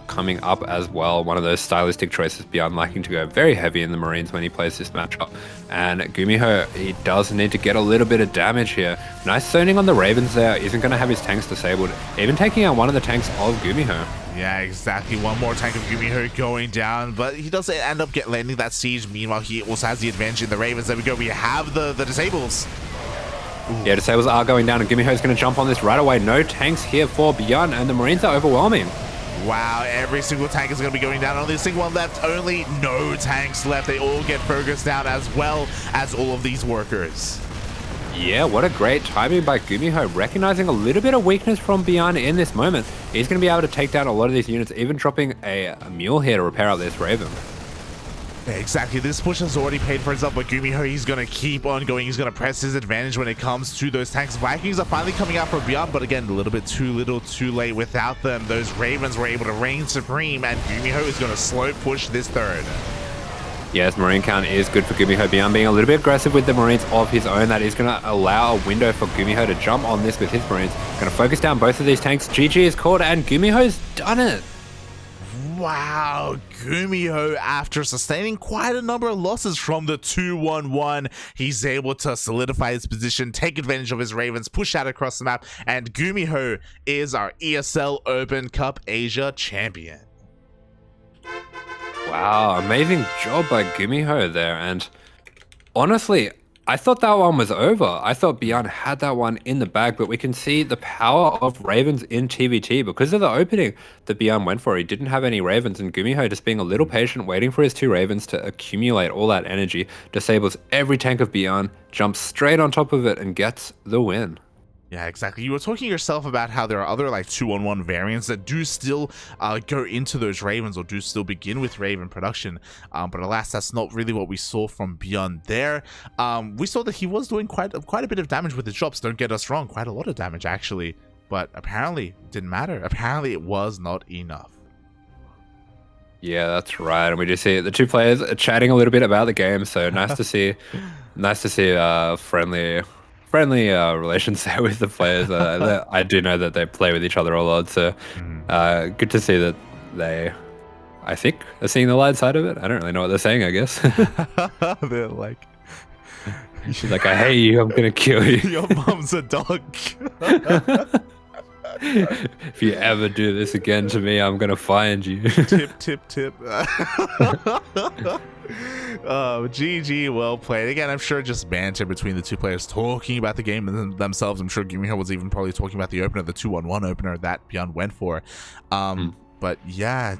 coming up as well. One of those stylistic choices, ByuN liking to go very heavy in the Marines when he plays this matchup. And GuMiho, he does need to get a little bit of damage here. Nice zoning on the Ravens there, isn't going to have his tanks disabled, even taking out one of the tanks of GuMiho. Yeah, exactly. One more tank of GuMiho going down, but he does end up landing that siege. Meanwhile, he also has the advantage in the Ravens. There we go. We have the disables. Ooh. Yeah, disables are going down, and GuMiho's going to jump on this right away. No tanks here for ByuN, and the Marines are overwhelming. Wow, every single tank is going to be going down. Only a single one left. Only no tanks left. They all get focused down, as well as all of these workers. Yeah, what a great timing by GuMiho, recognizing a little bit of weakness from ByuN in this moment. He's going to be able to take down a lot of these units, even dropping a mule here to repair out this Raven. Yeah, exactly. This push has already paid for itself, but GuMiho, he's going to keep on going. He's going to press his advantage when it comes to those tanks. Vikings are finally coming out for ByuN, but again, a little bit too little, too late. Without them, those Ravens were able to reign supreme, and GuMiho is going to slow push this third. Yes, Marine count is good for GuMiho. ByuN being a little bit aggressive with the Marines of his own. That is going to allow a window for GuMiho to jump on this with his Marines. Going to focus down both of these tanks. GG is called, and GuMiho's done it. Wow, GuMiho, after sustaining quite a number of losses from the 2-1-1, he's able to solidify his position, take advantage of his Ravens, push out across the map, and GuMiho is our ESL Open Cup Asia champion. Wow, amazing job by GuMiho there. And honestly, I thought that one was over. I thought ByuN had that one in the bag, but we can see the power of Ravens in TvT because of the opening that ByuN went for. He didn't have any Ravens, and GuMiho just being a little patient, waiting for his 2 Ravens to accumulate all that energy, disables every tank of ByuN, jumps straight on top of it, and gets the win. Yeah, exactly. You were talking yourself about how there are other like 2-on-1 variants that do still go into those Ravens or do still begin with Raven production. But alas, that's not really what we saw from ByuN there. We saw that he was doing quite a bit of damage with his drops. Don't get us wrong, quite a lot of damage actually. But apparently it didn't matter. Apparently it was not enough. Yeah, that's right. And we just see the 2 players chatting a little bit about the game. So nice to see, friendly relations there with the players. I do know that they play with each other a lot, so good to see that they, I think, are seeing the light side of it. I don't really know what they're saying, I guess. They're like, she's like, I hate you, I'm gonna kill you. Your mom's a dog. If you ever do this again to me, I'm gonna find you. Tip, tip, tip. GG, well played. Again, I'm sure just banter between the 2 players talking about the game and themselves. I'm sure GuMiho was even probably talking about the opener, the 2-on-1 opener that ByuN went for. But yeah,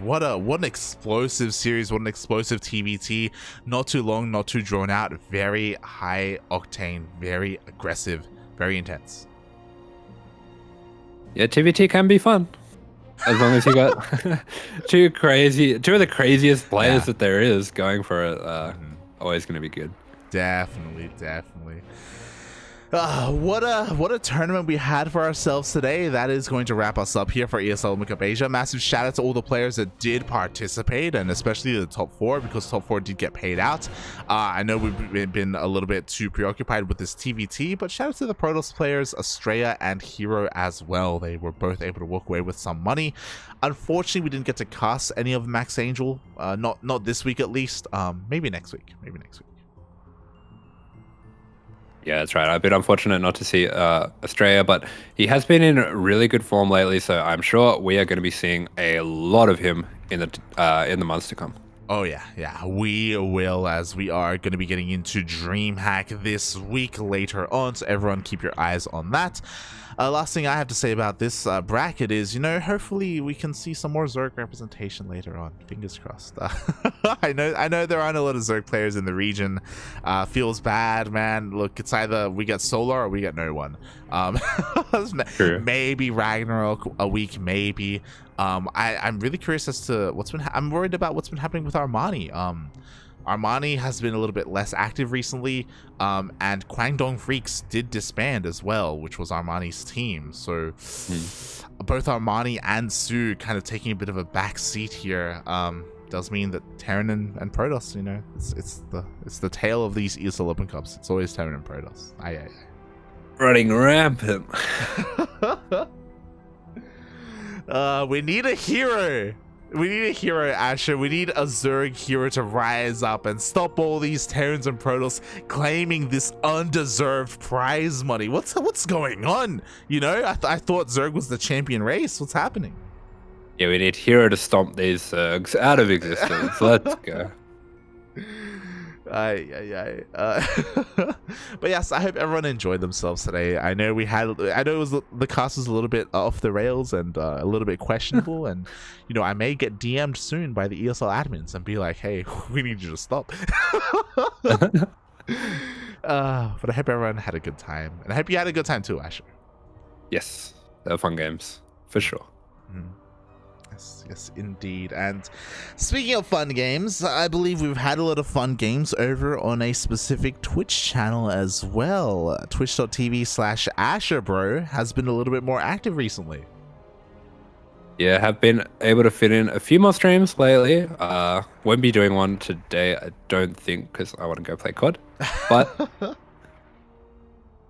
what an explosive series, what an explosive TvT. Not too long, not too drawn out, very high octane, very aggressive, very intense. Yeah, TvT can be fun. As long as you got 2 of the craziest players that there is going for it, always going to be good. Definitely. What a tournament we had for ourselves today. That is going to wrap us up here for ESL Open Cup Asia. Massive shout out to all the players that did participate, and especially the top 4, because top 4 did get paid out. I know we've been a little bit too preoccupied with this TvT, but shout out to the Protoss players, Australia and Hero as well. They were both able to walk away with some money. Unfortunately, we didn't get to cast any of Max Angel, not this week at least. Maybe next week. Yeah, that's right. A bit unfortunate not to see Australia, but he has been in really good form lately, so I'm sure we are going to be seeing a lot of him in the months to come. Oh yeah, we will, as we are going to be getting into DreamHack this week later on, so everyone keep your eyes on that. Last thing I have to say about this bracket is, hopefully we can see some more Zerg representation later on. Fingers crossed. I know there aren't a lot of Zerg players in the region. Feels bad, man. Look, it's either we get Solar or we get no one. Sure. Maybe Ragnarok a week, maybe. I'm really curious as to I'm worried about what's been happening with Armani. Armani has been a little bit less active recently, and Kwangdong Freaks did disband as well, which was Armani's team. So both Armani and Su kind of taking a bit of a back seat here. Does mean that Terran and Protoss, it's the tale of these ESL Open Cups. It's always Terran and Protoss. Aye. Running rampant. We need a hero. We need a hero, Asher. We need a Zerg hero to rise up and stop all these Terrans and Protoss claiming this undeserved prize money. What's going on? I thought Zerg was the champion race. What's happening? Yeah, we need hero to stomp these Zergs out of existence. Let's go. But yes, I hope everyone enjoyed themselves today. I know it was the cast was a little bit off the rails and a little bit questionable, and I may get DM'd soon by the ESL admins and be like, hey, we need you to stop. But I hope everyone had a good time, and I hope you had a good time too, Asher. Yes, they were fun games for sure. Yes, indeed. And speaking of fun games, I believe we've had a lot of fun games over on a specific Twitch channel as well. Twitch.tv/AsherBro has been a little bit more active recently. Yeah, have been able to fit in a few more streams lately. Won't be doing one today, I don't think, because I want to go play COD. But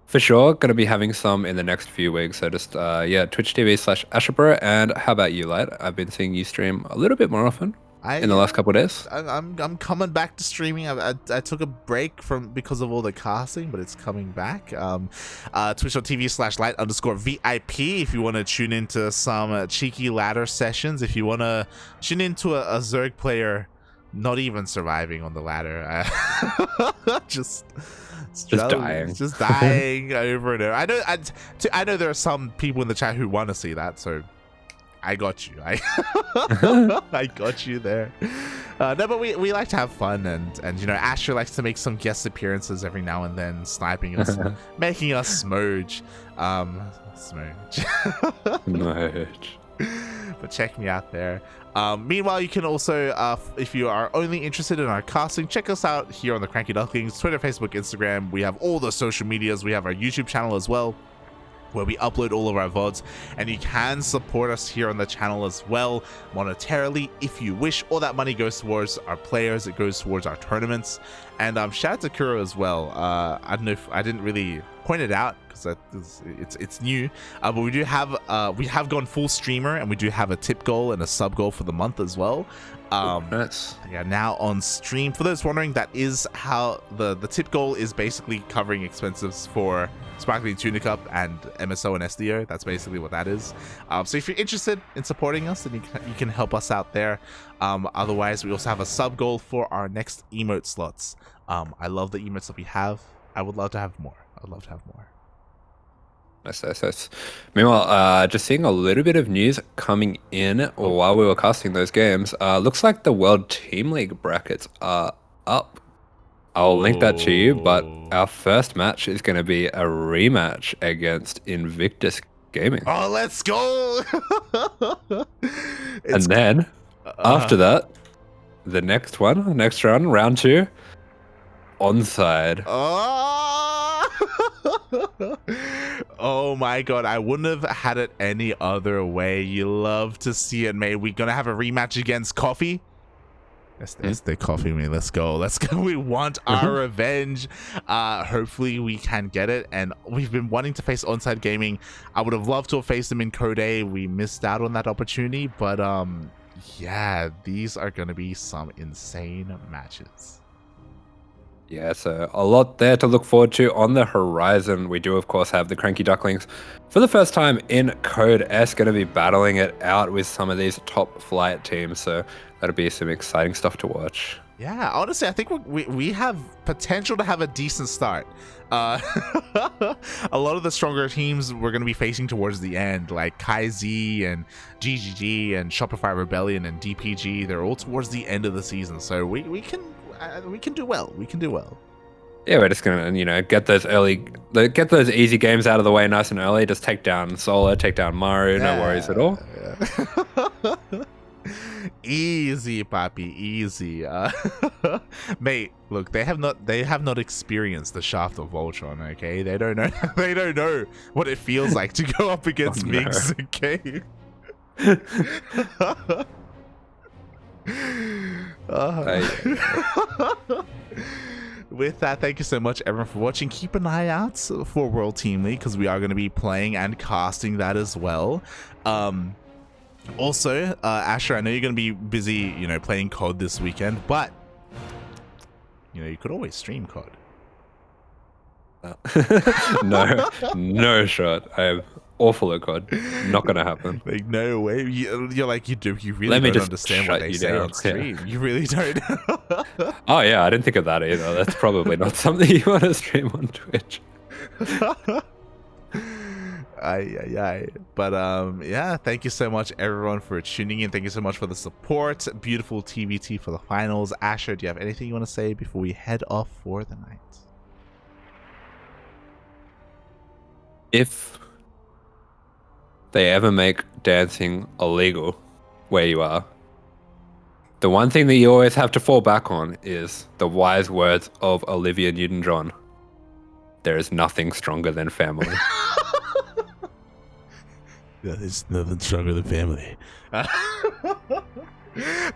for sure, going to be having some in the next few weeks. So just, yeah, Twitch.tv/AsherBro. And how about you, Light? I've been seeing you stream a little bit more often in the last couple of days. I'm coming back to streaming. I took a break because of all the casting, but it's coming back. Twitch.tv/light_VIP if you want to tune into some cheeky ladder sessions. If you want to tune into a Zerg player not even surviving on the ladder, just dying over and over. I know there are some people in the chat who want to see that, so I got you. I got you there. No, but we like to have fun, and you know, Asher likes to make some guest appearances every now and then, sniping us, making us smooge. Smooge. But check me out there. Meanwhile, you can also, if you are only interested in our casting, check us out here on the CranKy Ducklings, Twitter, Facebook, Instagram. We have all the social medias. We have our YouTube channel as well, where we upload all of our VODs, and you can support us here on the channel as well monetarily if you wish. All that money goes towards our players, it goes towards our tournaments. And shout out to Kuro as well. I don't know if I didn't really point it out because it's new, but we have gone full streamer, and we do have a tip goal and a sub goal for the month as well. Nice. Yeah, now on stream. For those wondering, that is how the tip goal is basically covering expenses for Sparkling Tuna Cup and MSO and SDO. That's basically what that is. So if you're interested in supporting us, then you can help us out there. Otherwise, we also have a sub goal for our next emote slots. I love the emotes that we have. I would love to have more. Nice. Meanwhile, just seeing a little bit of news coming in while we were casting those games. Looks like the World Team League brackets are up. I'll link that to you, but our first match is going to be a rematch against Invictus Gaming. Oh, let's go! And then, after that, the next round, round 2, onside. Oh my god, I wouldn't have had it any other way. You love to see it, mate. We're gonna have a rematch against Coffee. That's the Coffee, man. Let's go. We want our revenge. Hopefully we can get it. And we've been wanting to face Onside Gaming. I would have loved to have faced them in Code A. We missed out on that opportunity, but yeah, these are gonna be some insane matches. Yeah, so a lot there to look forward to on the horizon. We do, of course, have the CranKy Ducklings for the first time in Code S, going to be battling it out with some of these top flight teams. So that'll be some exciting stuff to watch. Yeah, honestly, I think we have potential to have a decent start. A lot of the stronger teams we're going to be facing towards the end, like KaiZ and GGG and Shopify Rebellion and DPG, they're all towards the end of the season. So we can do well. Yeah, we're just gonna, you know, get those easy games out of the way nice and early. Just take down Solo, take down Maru, no worries at all. Yeah. Easy, Papi, easy. Mate, look, they have not experienced the Shaft of Voltron. Okay, they don't know what it feels like to go up against Migs. Okay. With that, thank you so much everyone for watching. Keep an eye out for World Team League because we are going to be playing and casting that as well. Also, Asher, I know you're going to be busy, you know, playing COD this weekend, but you know, you could always stream COD. No shot. I am awful at COD. Not gonna happen. Like, no way. You're like, you really don't understand what they say on stream. Yeah. You really don't. Oh yeah, I didn't think of that either. That's probably not something you want to stream on Twitch. But yeah, thank you so much everyone for tuning in. Thank you so much for the support. Beautiful TvT for the finals. Asher, do you have anything you want to say before we head off for the night? If they ever make dancing illegal, where you are, the one thing that you always have to fall back on is the wise words of Olivia Newton-John. There is nothing stronger than family. There's nothing stronger than family.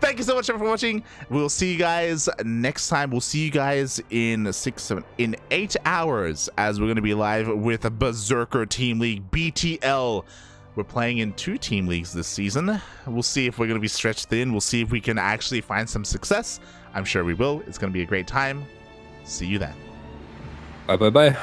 Thank you so much for watching. We'll see you guys next time. We'll see you guys in 8 hours as we're going to be live with a Berserker Team League BTL. We're playing in 2 team leagues this season. We'll see if we're going to be stretched thin. We'll see if we can actually find some success. I'm sure we will. It's going to be a great time. See you then. Bye.